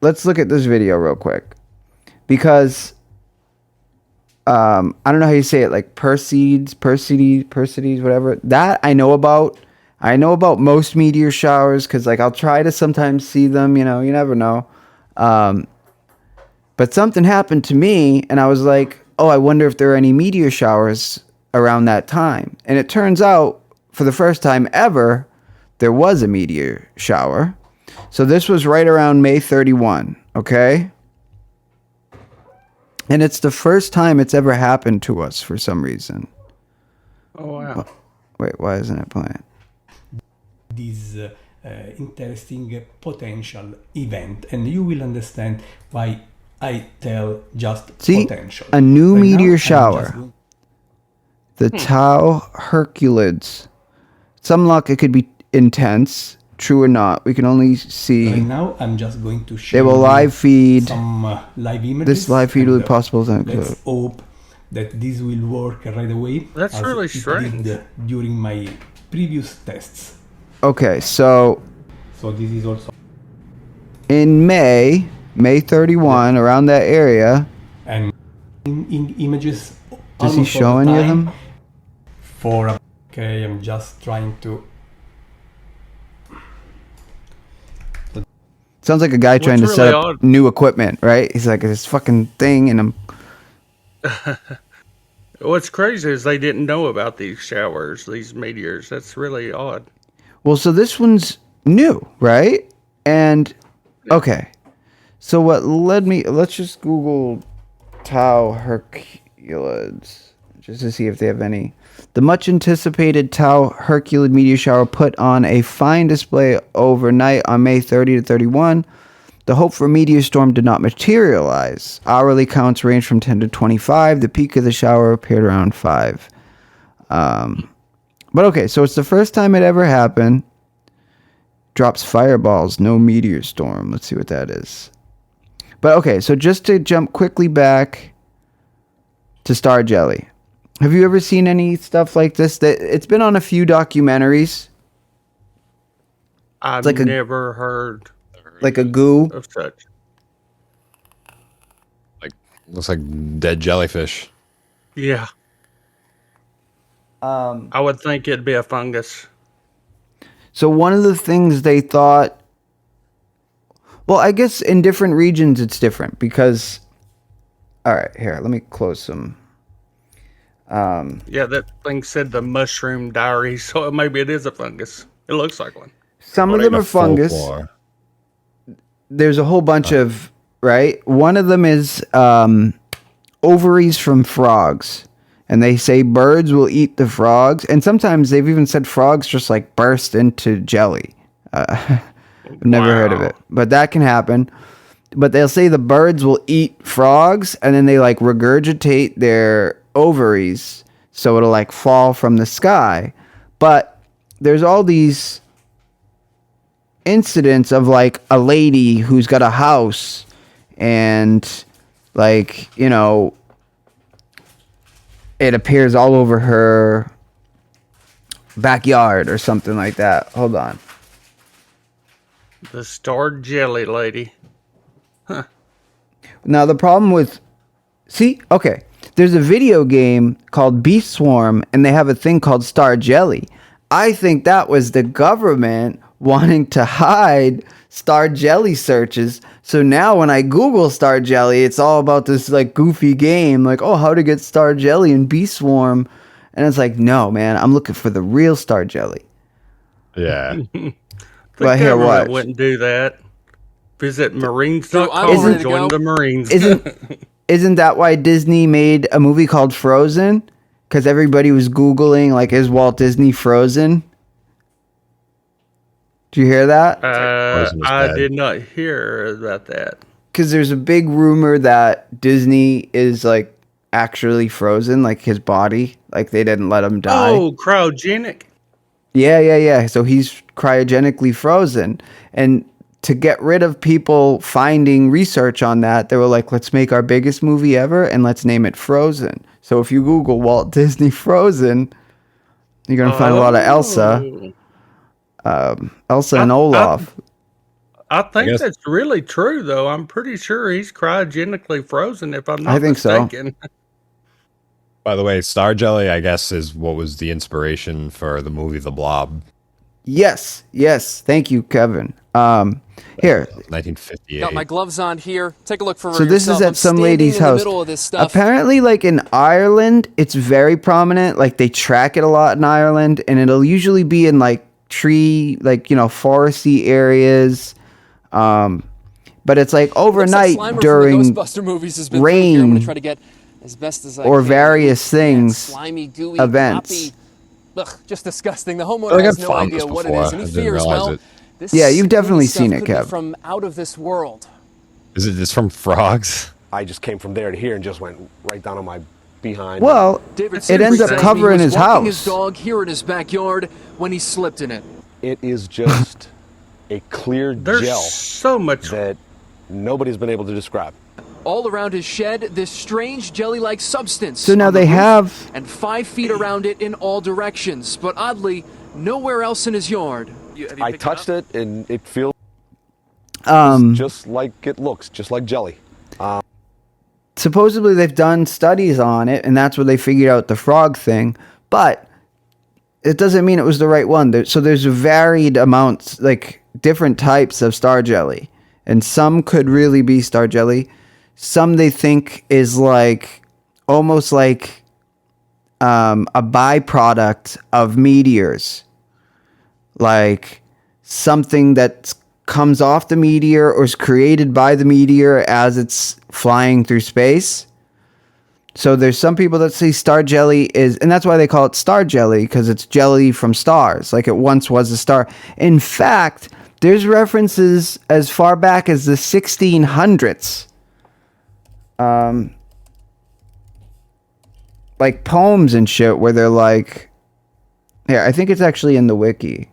Let's look at this video real quick. Because I don't know how you say it, like Perseids, whatever. That I know about. I know about most meteor showers because, like, I'll try to sometimes see them. You know, you never know. But something happened to me, and I was like, oh, I wonder if there are any meteor showers around that time. And it turns out, for the first time ever, there was a meteor shower. So this was right around May 31. Okay. And it's the first time it's ever happened to us for some reason. Oh, wow. Wait, why isn't it playing? This interesting potential event, and you will understand why I tell just potential. A new meteor shower. The Tau Herculids. Some luck, it could be intense. True or not, we can only see. Right now, I'm just going to show they will live feed some live images. This live feed will be possible. Let's hope that this will work right away. That's really strange. During my previous tests. Okay, so this is also in May 31, around that area. And in images. Does he show any of them? Okay, I'm just trying to. Sounds like a guy trying to set up new equipment, right? He's like, this fucking thing, and I'm. What's crazy is they didn't know about these showers, these meteors. That's really odd. Well, so this one's new, right? And okay, so what led me? Let's just Google Tau Herculids just to see if they have any. The much anticipated Tau Herculid meteor shower put on a fine display overnight on May 30 to 31. The hope for a meteor storm did not materialize. Hourly counts range from 10 to 25. The peak of the shower appeared around 5. But okay, so it's the first time it ever happened. Drops fireballs, no meteor storm. Let's see what that is. But okay, so just to jump quickly back to Star Jelly. Have you ever seen any stuff like this? It's been on a few documentaries. I've never heard like a goo of such. Like, looks like dead jellyfish. Yeah. I would think it'd be a fungus. So one of the things they thought, well, I guess in different regions it's different because, all right, here, let me close some. Yeah, that thing said the mushroom diary, so maybe it is a fungus. It looks like one. Some of them are fungus. There's a whole bunch of, right? One of them is ovaries from frogs. And they say birds will eat the frogs. And sometimes they've even said frogs just like burst into jelly. I've never heard of it. But that can happen. But they'll say the birds will eat frogs and then they like regurgitate their ovaries. So it'll like fall from the sky. But there's all these incidents of like a lady who's got a house and like, you know, it appears all over her backyard or something like that. Hold on. The Star Jelly lady. Huh. Now the problem with, see, okay, there's a video game called Beef Swarm, and they have a thing called Star Jelly. I think that was the government wanting to hide Star Jelly searches. So now when I Google Star Jelly, it's all about this like goofy game, like, oh, how to get Star Jelly in Beef Swarm. And it's like, no, man, I'm looking for the real Star Jelly. Yeah. But here, watch. Wouldn't do that. Visit Marines.com and join the Marines. Isn't that why Disney made a movie called Frozen? Because everybody was Googling, like, is Walt Disney frozen? Did you hear that? I did not hear about that. Because there's a big rumor that Disney is, like, actually frozen, like his body. Like, they didn't let him die. Oh, cryogenic. Yeah. So he's cryogenically frozen. And to get rid of people finding research on that, they were like, let's make our biggest movie ever and let's name it Frozen. So if you Google Walt Disney Frozen, you're going to find a lot of Elsa. Elsa and Olaf. I think that's really true, though. I'm pretty sure he's cryogenically frozen, if I'm not mistaken. So. By the way, Star Jelly, I guess, is what was the inspiration for the movie The Blob. Yes. Thank you, Kevin. Here. 1958. Got my gloves on here. Take a look for So this is at some lady's house. Apparently, like in Ireland, it's very prominent. Like they track it a lot in Ireland, and it'll usually be in like tree, like, you know, foresty areas. But it's like overnight during rain try to get as best as I or can. various things, Slimy, gooey, events. Ugh, just disgusting. The homeowner has no idea what it is, and he fears, yeah, you've definitely seen it, Kev. From out of this world. Is it just from frogs? I just came from there to here and just went right down on my behind. Well, it ends up covering his house. His dog here in his backyard when he slipped in it. It is just a clear gel so much that nobody's been able to describe. All around his shed, this strange jelly-like substance. So now they have... And 5 feet around it in all directions, but oddly, nowhere else in his yard. I touched it, and it feels just like it looks, just like jelly. Supposedly they've done studies on it, and that's where they figured out the frog thing, but it doesn't mean it was the right one. So there's varied amounts, like different types of star jelly, and some could really be star jelly. Some they think is like almost like a byproduct of meteors, like something that comes off the meteor or is created by the meteor as it's flying through space. So there's some people that say star jelly is, and that's why they call it star jelly, because it's jelly from stars, like it once was a star. In fact, there's references as far back as the 1600s. Like poems and shit where they're like, here, I think it's actually in the wiki.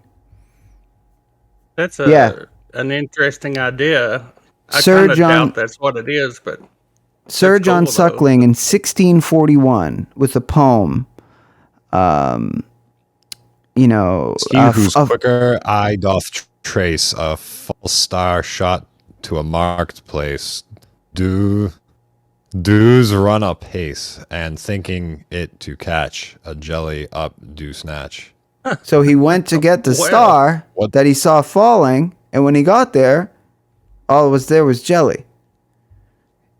That's an interesting idea. I kind of doubt that's what it is, but Sir John Suckling in 1641 with a poem. You know, he whose quicker eye doth trace a false star shot to a marked place, does run apace, and thinking it to catch a jelly up do snatch. So he went to get the star that he saw falling, and when he got there, all it was there was jelly.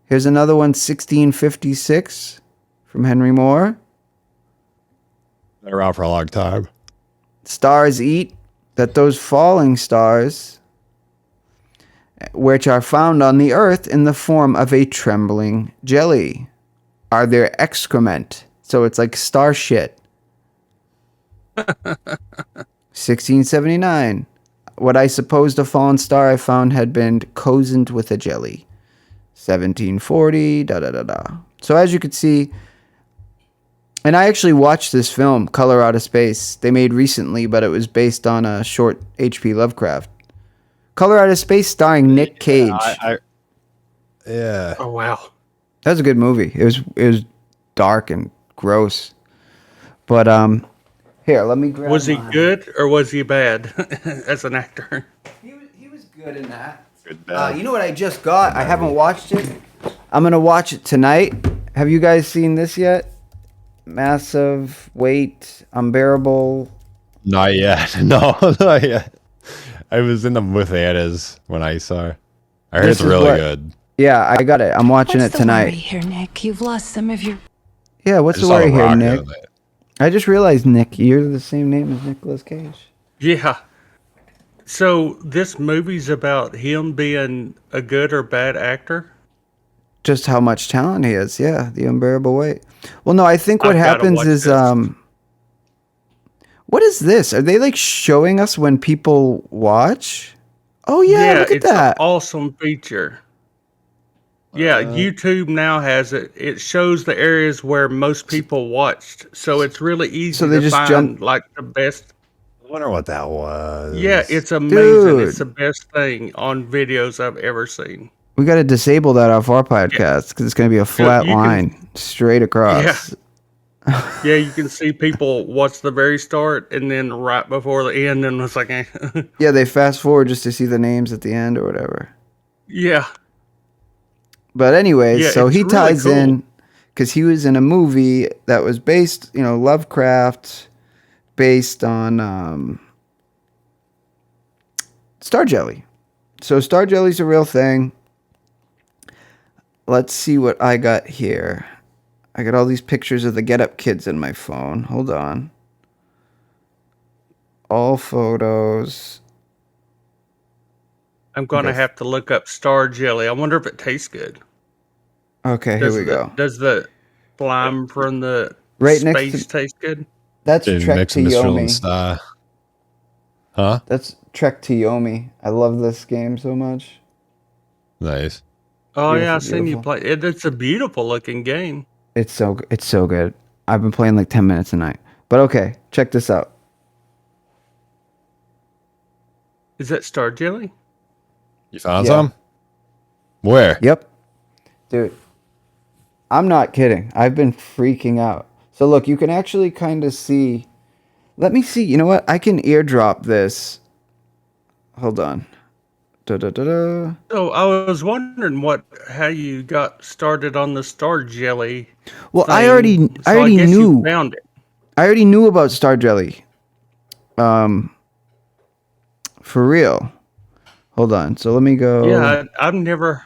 Here's another one, 1656, from Henry Moore. Been around for a long time. Stars eat, that those falling stars, which are found on the earth in the form of a trembling jelly, are their excrement. So it's like star shit. 1679. What I supposed a fallen star I found had been cozened with a jelly. 1740, So as you could see, and I actually watched this film, Color Out of Space, they made recently, but it was based on a short H.P. Lovecraft. Color Out of Space starring Nick Cage. Yeah. Oh, wow. That was a good movie. It was dark and gross. But here, let me grab. Was he good or was he bad as an actor? He was good in that. Good, bad. You know what I just got? I haven't watched it. I'm gonna watch it tonight, Have you guys seen this yet? Massive weight, unbearable. Not yet. No, not yet. I was in the theaters when I saw. I heard it's really good. Yeah, I got it. I'm watching it tonight. What's the worry here, Nick? You've lost some of your... Yeah, what's the worry here, Nick? I just realized, Nick, you're the same name as Nicolas Cage. Yeah. So this movie's about him being a good or bad actor? Just how much talent he has. Yeah, the unbearable weight. Well, no, I think what happens is... What is this? Are they like showing us when people watch? Oh, yeah, look at that. It's an awesome feature. Yeah, YouTube now has it. It shows the areas where most people watched, so it's really easy to find like the best. I wonder what that was. Yeah, it's amazing. Dude. It's the best thing on videos I've ever seen. We got to disable that off our podcast because it's going to be a flat line straight across. Yeah. Yeah, you can see people watch the very start and then right before the end, and it's like, yeah, they fast forward just to see the names at the end or whatever. Yeah. But anyway, so he ties in because he was in a movie that was based, Lovecraft, based on Star Jelly. So Star Jelly's a real thing. Let's see what I got here. I got all these pictures of the Get Up Kids in my phone. Hold on. All photos. I'm going to have to look up Star Jelly. I wonder if it tastes good. Okay, here we go. Does the slime from the space taste good? That's Trek to Yomi. Huh? That's Trek to Yomi. I love this game so much. Nice. Oh, yeah, I've seen you play. It's a beautiful looking game. It's so good. I've been playing like 10 minutes a night. But okay, check this out. Is that Star Jelly? You found some? Where? Yep. Dude, I'm not kidding. I've been freaking out. So look, you can actually kind of see. Let me see. You know what? I can airdrop this. Hold on. So I was wondering how you got started on the Star Jelly. Well, thing. I already knew. Found it. I already knew about Star Jelly. For real. Hold on. So let me go. Yeah, I've never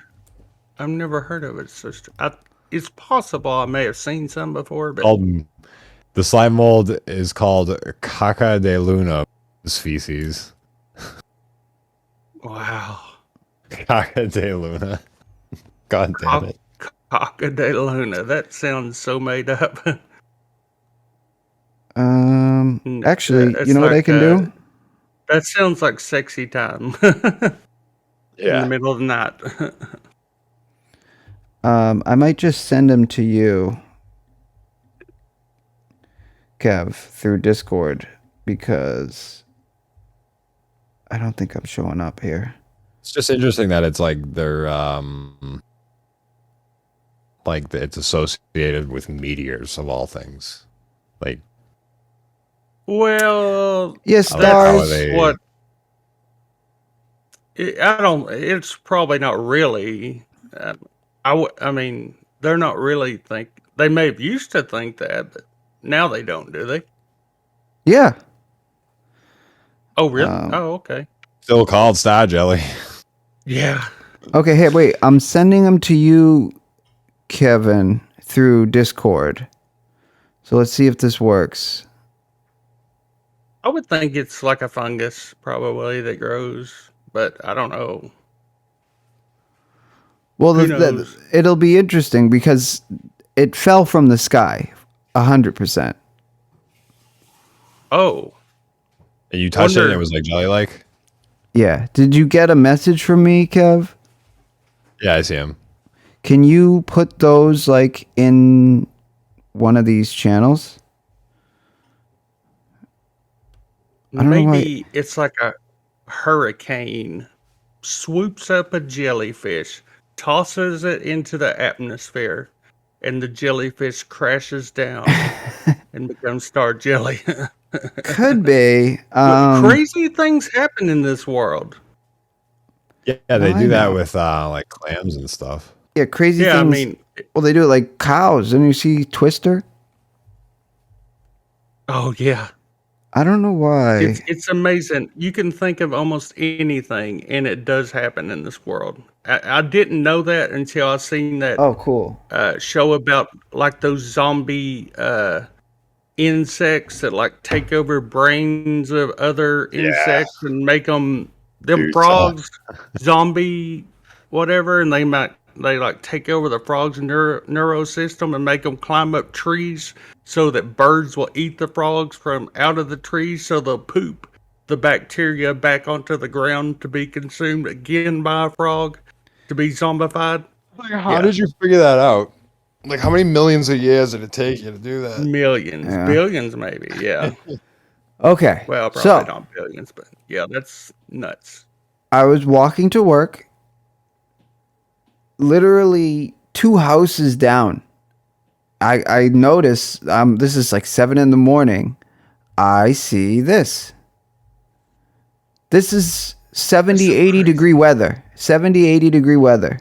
heard of it. So it's possible I may have seen some before, but the slime mold is called Caca de Luna species. Wow. Caca de Luna. God damn it. Caca de Luna. That sounds so made up. Actually, you know what I can do? That sounds like sexy time. In the middle of the night. I might just send them to you, Kev, through Discord, because I don't think I'm showing up here. It's just interesting that it's like they're it's associated with meteors of all things. Like, well, yes, stars. It's probably not really. I mean, they're not really they may have used to think that, but now they don't, do they? Yeah. Oh, really? Oh, okay. Still called Star Jelly. Yeah. Okay, hey, wait. I'm sending them to you, Kevin, through Discord. So let's see if this works. I would think it's like a fungus, probably, that grows, but I don't know. Well, it'll be interesting because it fell from the sky, 100%. Oh. And you touched it and it was like jelly-like? Yeah. Did you get a message from me, Kev? Yeah, I see him. Can you put those like in one of these channels? Maybe it's like a hurricane swoops up a jellyfish, tosses it into the atmosphere, and the jellyfish crashes down and becomes Star Jelly. Could be. Crazy things happen in this world. Yeah, they do that with like clams and stuff. Yeah, crazy Yeah, things. I mean, well, they do it like cows. And you see Twister? oh yeah. I don't know why. It's amazing. You can think of almost anything, and it does happen in this world. I didn't know that until I seen that Oh, cool. show about like those zombie insects that like take over brains of other insects and make them frogs zombie whatever, and they like take over the frog's neuro system and make them climb up trees so that birds will eat the frogs from out of the trees, so they'll poop the bacteria back onto the ground to be consumed again by a frog to be zombified. Like, how did you figure that out? Like, how many millions of years did it take you to do that? Millions, Yeah. billions, maybe. Yeah. Okay. Well, probably So not billions, but yeah, that's nuts. I was walking to work, literally 2 houses down. I notice this is like 7 a.m. I see this. This is 70, 80 degree weather. 70, 80 degree weather.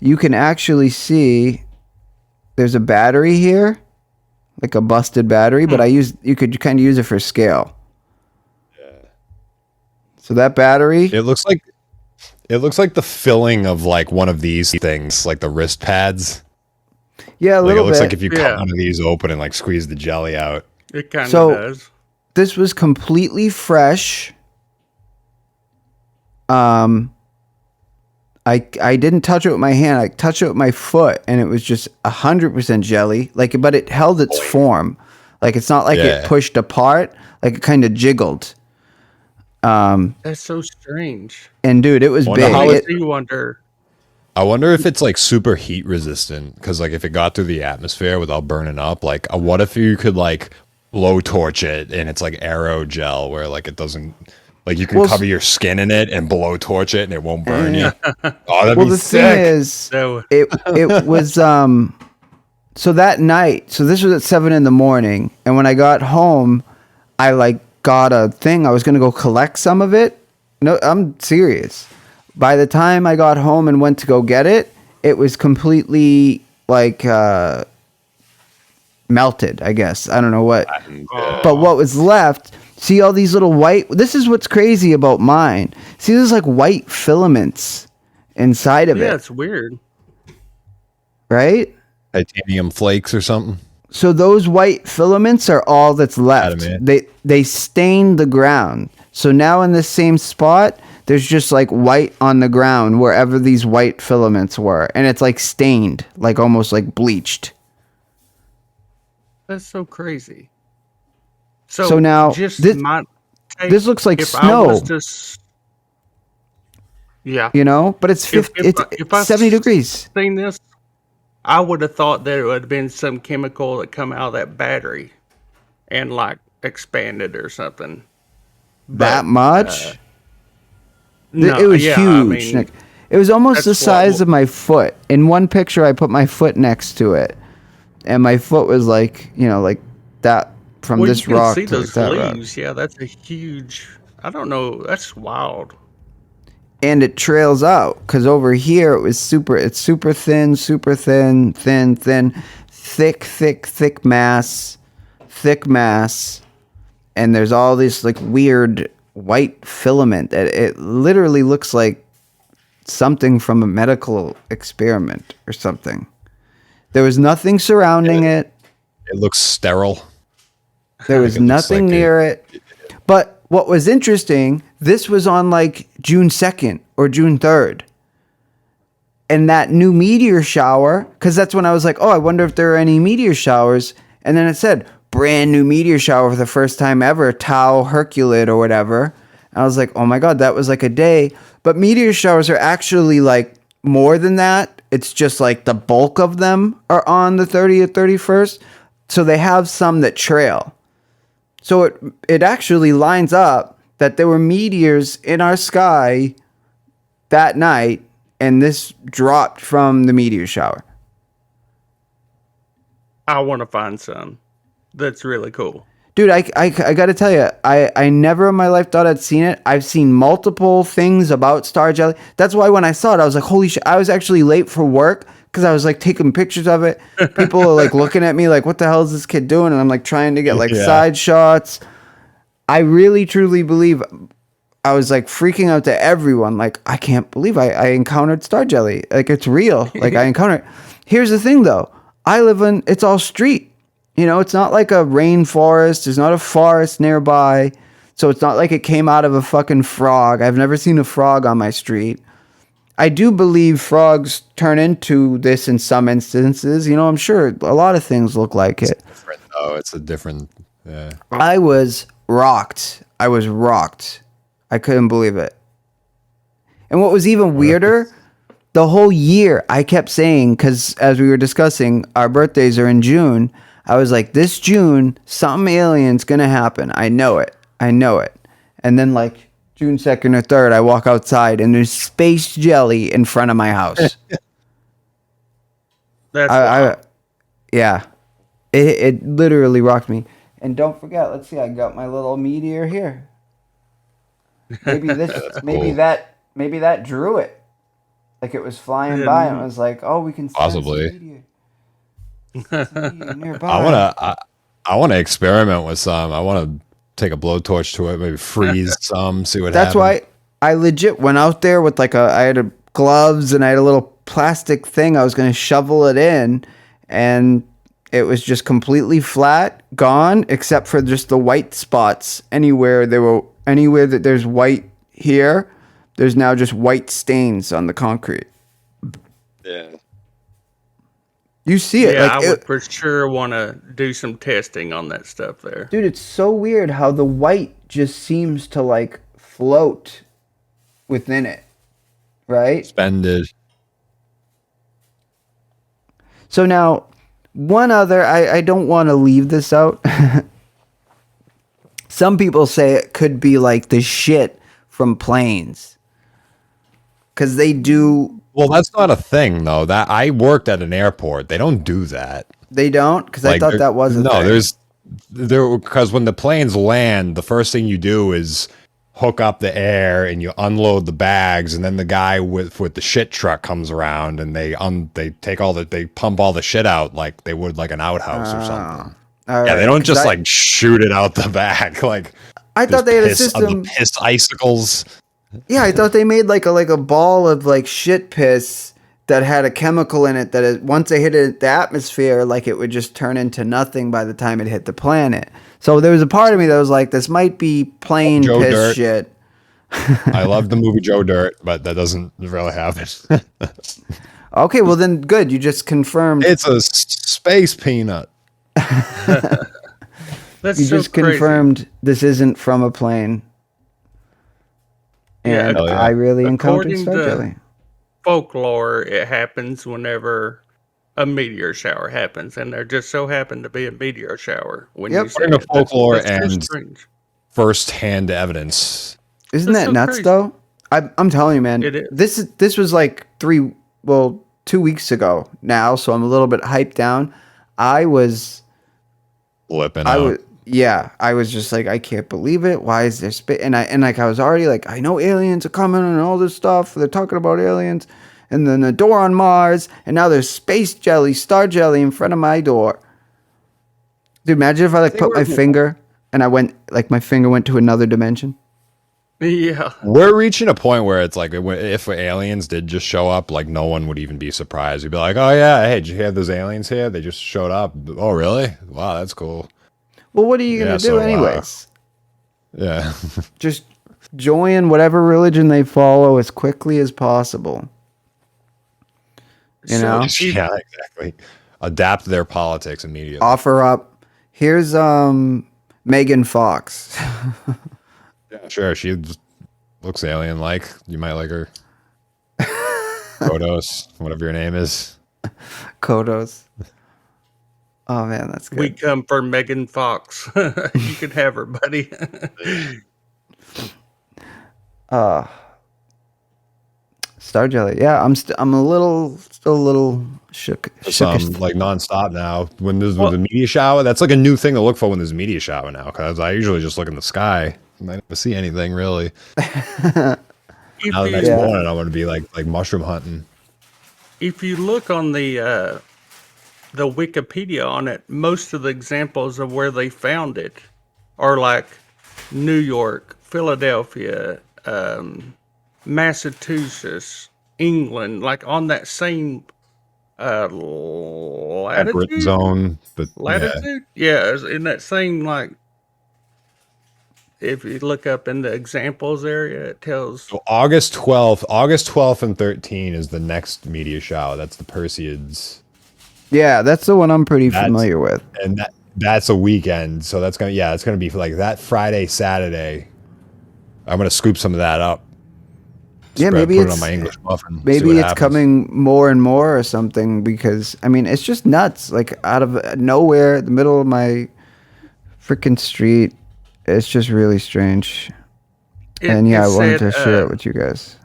You can actually see there's a battery here, like a busted battery, but you could kind of use it for scale. Yeah. So that battery, It looks like the filling of like one of these things, like the wrist pads. yeah, a Like, it little looks bit. like if you cut one of these open and like squeeze the jelly out. It kind of So- does. This was completely fresh. I didn't touch it with my hand. I touched it with my foot, and it was just 100% jelly. Like, but it held its form. Like, it's not like it pushed apart. Like, it kind of jiggled. That's so strange. And dude, it was Wonder big. how You wonder. I wonder if it's like super heat resistant, because like if it got through the atmosphere without burning up, like what if you could like blow torch it and it's like aerogel where like it doesn't, like you can cover your skin in it and blow torch it and it won't burn you. Oh, that'd Well, be the sick. thing is, So it was so that night. So this was at 7 a.m, and when I got home, I like got a thing. I was gonna go collect some of it. No, I'm serious. By the time I got home and went to go get it, it was completely like melted, I guess. I don't know what. But what was left, see all these little white, this is what's crazy about mine. See, there's like white filaments inside of yeah, it, it's weird. right? Titanium flakes or something. So those white filaments are all that's left. Adamant. They stain the ground. So now in this same spot, there's just like white on the ground wherever these white filaments were. And it's like stained, like almost like bleached. That's so crazy. So now just this- my take, this looks like if snow. I was just, yeah. You know, but it's 50, If I 70 degrees. Seen this, I would have thought that it would have been some chemical that come out of that battery and like expanded or something. That much? No, It was yeah, huge, I mean, Nick. It was almost the that's size of my foot. In one picture, I put my foot next to it, and my foot was like, you know, like that from well, this you can rock see to like those that rock. leaves. Yeah, that's a huge. I don't know. That's wild. And it trails out because over here it was it's super thin, thick mass, and there's all this like weird white filament that it literally looks like something from a medical experiment or something. There was nothing surrounding it. It looks sterile. There was Like, it looks nothing like near it. But what was interesting, this was on like June 2nd or June 3rd. And that new meteor shower, because that's when I was like, oh, I wonder if there are any meteor showers. And then it said, brand new meteor shower for the first time ever, Tau Herculid or whatever. And I was like, oh my God, that was like a day. But meteor showers are actually like more than that. It's just like the bulk of them are on the 30th, 31st. So they have some that trail. So it actually lines up that there were meteors in our sky that night, and this dropped from the meteor shower. I want to find some. That's really cool. Dude, I got to tell you, I never in my life thought I'd seen it. I've seen multiple things about star jelly. That's why when I saw it, I was like, holy shit. I was actually late for work because I was like taking pictures of it. People are like looking at me like, what the hell is this kid doing? And I'm like trying to get like side shots. I really, truly believe I was like freaking out to everyone. Like, I can't believe I encountered star jelly. Like, it's real. Like, I encountered it. Here's the thing, though. I live in, it's all street. You know, it's not like a rainforest. There's not a forest nearby. So it's not like it came out of a fucking frog. I've never seen a frog on my street. I do believe frogs turn into this in some instances. You know, I'm sure a lot of things look like it. It's different, though. It's a different, yeah. I was rocked. I couldn't believe it. And what was even weirder, the whole year I kept saying, because as we were discussing, our birthdays are in June. I was like, this June, something alien's going to happen. I know it. And then like June 2nd or 3rd, I walk outside and there's space jelly in front of my house. That's yeah. It literally rocked me. And don't forget, let's see, I got my little meteor here. Maybe this, maybe that drew it. Like it was flying by and it was like, oh, we can possibly. Nearby. I wanna experiment with some. I want to take a blowtorch to it, maybe freeze some, see what happens. That's why I legit went out there with like I had gloves and I had a little plastic thing. I was going to shovel it in and it was just completely flat, gone, except for just the white spots. Anywhere that there's white here, there's now just white stains on the concrete. Yeah. You see it. Yeah, like, I would for sure want to do some testing on that stuff there. Dude, it's so weird how the white just seems to like float within it. Right? Suspended. So now, one other, I don't want to leave this out. Some people say it could be like the shit from planes. Because they do... Well, that's not a thing, though. That I worked at an airport. They don't do that. They don't? Because like, I thought that was a thing. Because when the planes land, the first thing you do is hook up the air and you unload the bags, and then the guy with the shit truck comes around and they pump all the shit out like they would like an outhouse or something. Yeah, they don't just like shoot it out the back like. I thought they had a system. Piss icicles. Yeah, I thought they made like a ball of like shit piss that had a chemical in it that once they hit the atmosphere, like it would just turn into nothing by the time it hit the planet. So there was a part of me that was like, this might be plain piss Dirt. Shit. I love the movie Joe Dirt, but that doesn't really happen. Okay, well then good. You just confirmed. It's a space peanut. That's you so just crazy. Confirmed this isn't from a plane. And I really encountered star jelly. Folklore, it happens whenever a meteor shower happens, and there just so happened to be a meteor shower when you say it. Folklore that's and so first-hand evidence. Isn't that so nuts, crazy. Though? I'm telling you, man. This was like 2 weeks ago now, so I'm a little bit hyped down. I was flipping out. I was just like, I can't believe it. Why is there space? And I was already like, I know aliens are coming and all this stuff. They're talking about aliens, and then the door on Mars, and now there's space jelly, star jelly in front of my door. Dude, imagine if I like put my finger and my finger went to another dimension. Yeah, we're reaching a point where it's like if aliens did just show up, like no one would even be surprised. You'd be like, oh yeah, hey, did you hear those aliens here? They just showed up. Oh really? Wow, that's cool. Well, what are you going to do anyways? Yeah. Just join whatever religion they follow as quickly as possible. You know? Yeah, exactly. Adapt their politics immediately. Offer up. Here's Megan Fox. Yeah, sure. She looks alien-like. You might like her. Kodos, whatever your name is. Kodos. Oh man, that's good. We come for Megan Fox. You can have her, buddy. Star jelly. Yeah, I'm still a little shook. Like nonstop now. When there's the meteor shower, that's like a new thing to look for when there's a meteor shower now. Because I usually just look in the sky. I never see anything really. Now the next morning, I'm gonna be like mushroom hunting. If you look on the Wikipedia on it, most of the examples of where they found it are like New York, Philadelphia, Massachusetts, England, like on that same latitude zone, but latitude, yeah, in that same, like, if you look up in the examples area, it tells. So August 12th and 13 is the next meteor shower. That's the Perseids. Yeah, that's the one I'm pretty familiar with. And that's a weekend, so it's gonna be like that Friday, Saturday. I'm gonna scoop some of that up. Maybe it's on my English muffin. Maybe it's coming more and more or something, because I mean it's just nuts. Like out of nowhere, the middle of my freaking street. It's just really strange. I wanted to share it with you guys.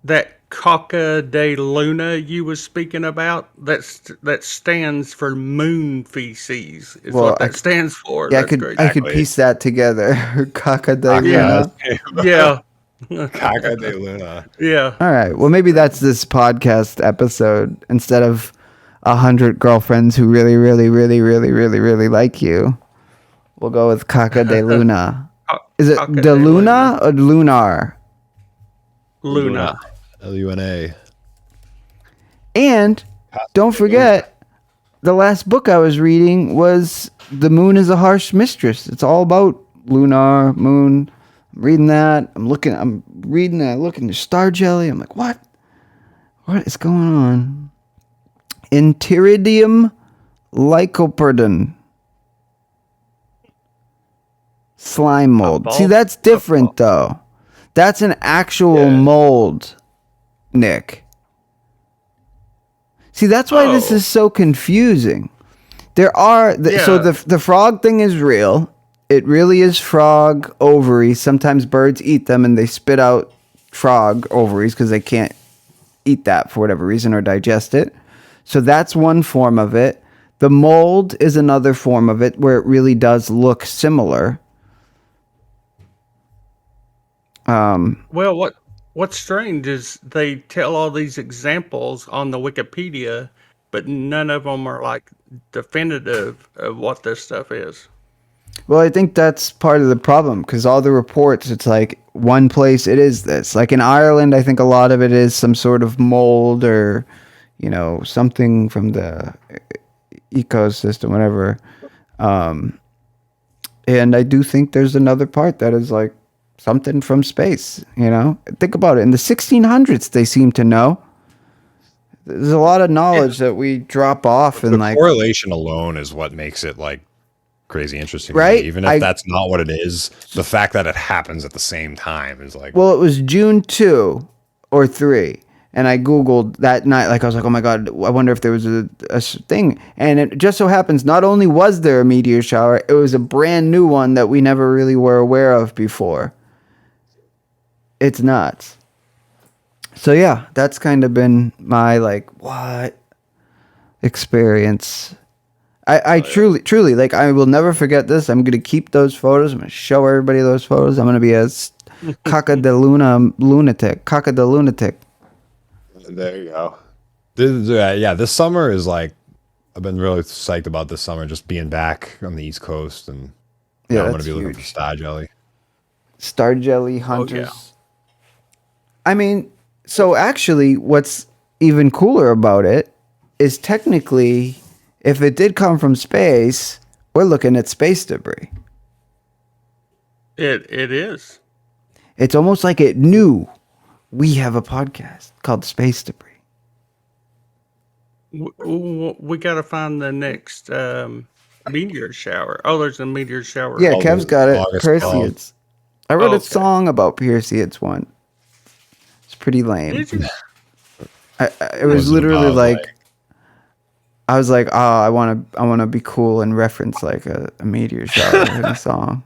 That Coca de Luna you was speaking about, that stands for moon feces. Is what that stands for. Yeah, I could piece that together. Coca de Luna. Yeah. Coca de Luna. Yeah. All right. Well, maybe that's this podcast episode. Instead of 100 girlfriends who really, really, really, really, really, really like you, we'll go with Coca de Luna. Is it de Luna or lunar? Luna. Luna. And don't forget, the last book I was reading was The Moon is a Harsh Mistress. It's all about lunar, moon. I'm reading that. I'm reading that. Looking at star jelly. I'm like, what? What is going on? Enteridium lycoperdon. Slime mold. See, that's different though. That's an actual mold, Nick. See, that's why this is so confusing. There are so the frog thing is real. It really is frog ovaries. Sometimes birds eat them and they spit out frog ovaries because they can't eat that for whatever reason or digest it. So that's one form of it. The mold is another form of it where it really does look similar. Well, what's strange is they tell all these examples on the Wikipedia, but none of them are like definitive of what this stuff is. Well, I think that's part of the problem, because all the reports, it's like one place it is this. Like in Ireland, I think a lot of it is some sort of mold or, something from the ecosystem, whatever. And I do think there's another part that is like something from space, Think about it. In the 1600s, they seem to know. There's a lot of knowledge that we drop off. The correlation alone is what makes it like crazy interesting, right? To me. Even if that's not what it is, the fact that it happens at the same time is like. Well, it was June 2 or 3, and I googled that night. Like I was like, oh my god, I wonder if there was a thing. And it just so happens, not only was there a meteor shower, it was a brand new one that we never really were aware of before. It's nuts. So yeah, that's kind of been my what experience. I truly like, I will never forget this. I'm going to keep those photos. I'm going to show everybody those photos. I'm going to be a Coca de Luna lunatic. Coca de lunatic. There you go. This summer is like, I've been really psyched about this summer, just being back on the East Coast, and I'm going to be looking for star jelly. Star jelly hunters. Oh, yeah. I mean, so actually what's even cooler about it is technically, if it did come from space, we're looking at space debris. It is. It's almost like it knew we have a podcast called Space Debris. We got to find the next meteor shower. Oh, there's a meteor shower. Yeah, Kev's got it. Perseids. I wrote a song about Perseids one. It's pretty lame. Did you? It was literally like, I was like, I want to be cool and reference like a meteor shower in a song.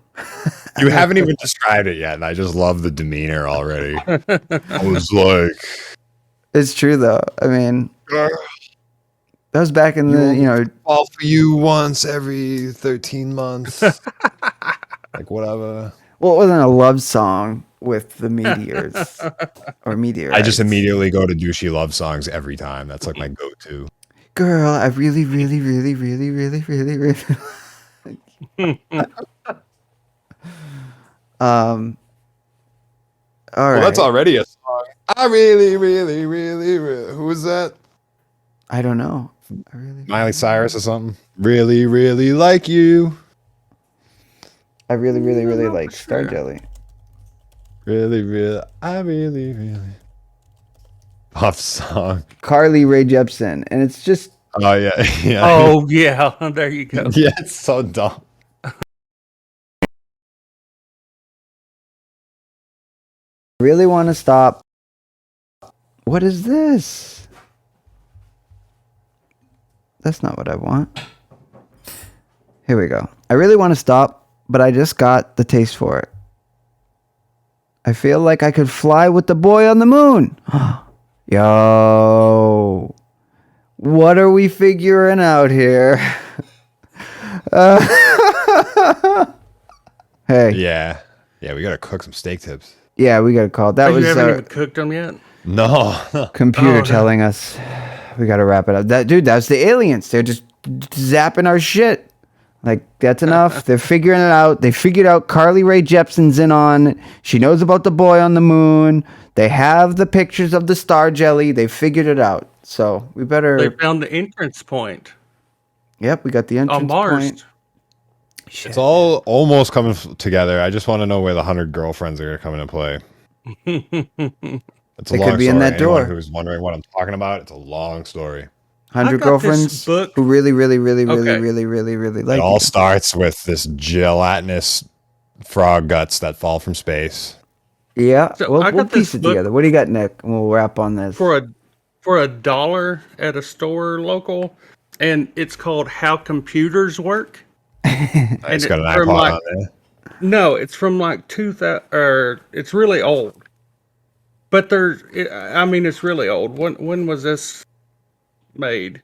You haven't even described it yet, and I just love the demeanor already. I was like, It's true though. I mean, that was back in the fall for you once every 13 months. Like whatever. Well, it wasn't a love song with the Meteors or Meteorites. I just immediately go to douchey love songs every time. That's like my go-to. Girl, I really, really, really, really, really, really, really. All right. That's already a song. I really, really, really, really. Who was that? I don't know. Miley Cyrus or something. Really, really like you. I really, really, really like Star Jelly. Really, really, I really, really. Pop song. Carly Rae Jepsen, and it's just. Oh yeah, yeah. Oh yeah, there you go. Yeah, it's so dumb. Really want to stop. What is this? That's not what I want. Here we go. I really want to stop, but I just got the taste for it. I feel like I could fly with the boy on the moon. Yo. What are we figuring out here? Hey. Yeah. Yeah, we gotta cook some steak tips. Yeah, we gotta call. That you was haven't even cooked them yet? No. Computer telling us we gotta wrap it up. That's the aliens. They're just zapping our shit. Like, that's enough. They're figuring it out. They figured out Carly Rae Jepsen's in on. She knows about the boy on the moon. They have the pictures of the star jelly. They figured it out. So we better. They found the entrance point. Yep, we got the entrance on Mars. point. Shit. It's all almost coming together. I just want to know where the 100 girlfriends are going to come into play. It's a They long could be story. in that door. Anyone who's wondering what I'm talking about, it's a long story. 100 girlfriends who really, really, really, really, Okay. really, really, really like It all you. starts with this gelatinous frog guts that fall from space. Yeah, So we'll I got piece this it book- together. What do you got, Nick? And we'll wrap on this. For $1 at a store local, and it's called How Computers Work. It's got an from iPod like- on there. No, it's from like 2000, or it's really old. But it's really old. When was this made?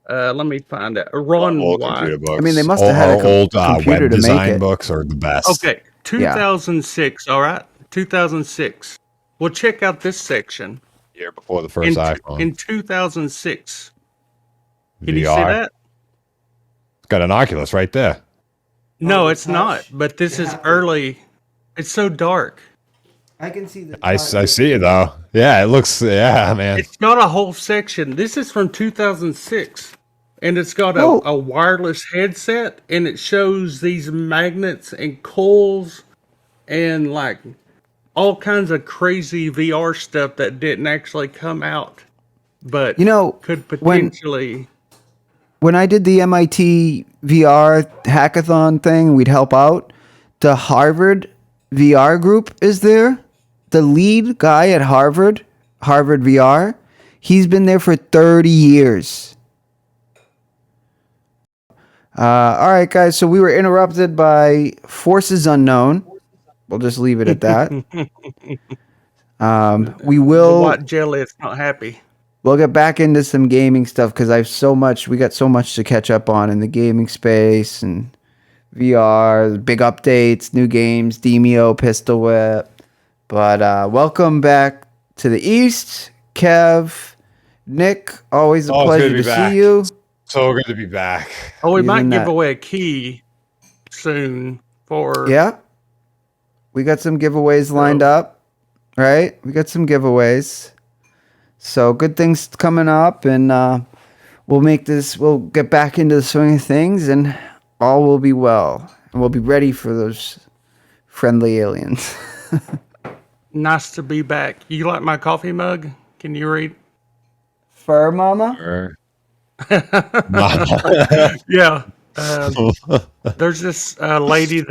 Let me find it. Ron Old White. computer books. I mean, they must have had a old computer web to make design it. books are the best. Okay, 2006. All right, 2006. Well, check out this section. Year before the first iPhone. In 2006. Can VR. you see that? It's got an Oculus right there. No, it's not. But this is early. It's so dark. I can see the. I see it though. Yeah, it looks. Yeah, man. It's got a whole section. This is from 2006. And it's got a wireless headset. And it shows these magnets and coils and like all kinds of crazy VR stuff that didn't actually come out. But could potentially. When I did the MIT VR hackathon thing, we'd help out. The Harvard VR group is there. The lead guy at Harvard VR, he's been there for 30 years. All right, guys. So we were interrupted by forces unknown. We'll just leave it at that. We will. The white jelly is not happy. We'll get back into some gaming stuff because we got so much to catch up on in the gaming space and VR, big updates, new games, Demio, Pistol Whip. But welcome back to the East, Kev, Nick. Always a pleasure to see you. So good to be back. Oh, we might Using give that. away a key soon for. Yeah. We got some giveaways lined up, right? We got some giveaways. So good things coming up, and we'll get back into the swing of things, and all will be well. And we'll be ready for those friendly aliens. Nice to be back. You like my coffee mug? Can you read? Fur mama? Yeah. There's this lady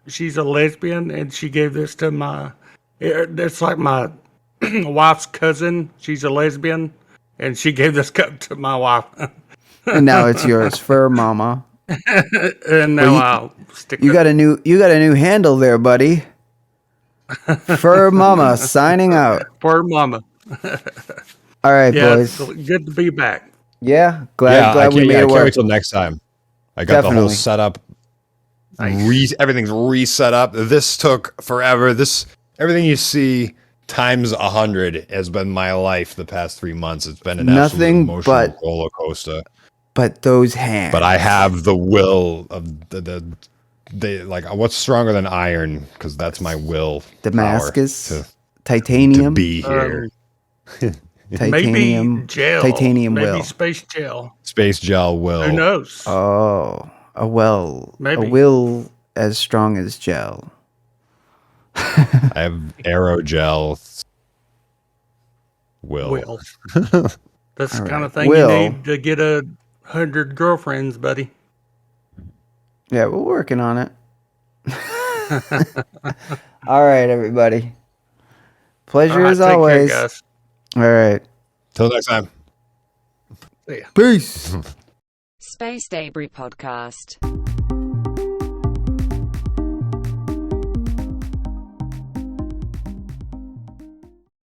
she's a lesbian, and she gave this to it's like my wife's cousin. She's a lesbian, and she gave this cup to my wife. And now it's yours, Fur mama. And now I'll stick You got a new handle there, buddy. Fur mama signing out. Fur mama. All right, Yeah, boys. good to be back. Yeah, glad we made it work. I can't wait till next time. I got the whole Definitely. setup. Nice. Everything's reset up. This took forever. Everything you see times 100 has been my life the past 3 months. It's been an absolute emotional roller coaster. But those hands. But I have the will of the like what's stronger than iron? Because that's my will. Damascus, titanium to be here. Titanium, maybe gel. Titanium maybe will. space gel. Space gel will. Who knows? Oh, a Maybe. will as strong as gel. I have aerogel. Will. That's the All kind right. of thing you need to get 100 girlfriends, buddy. Yeah, we're working on it. All right, everybody. Pleasure as always. Care, guys. All right. Till next time. See ya. Peace. Space Debris Podcast.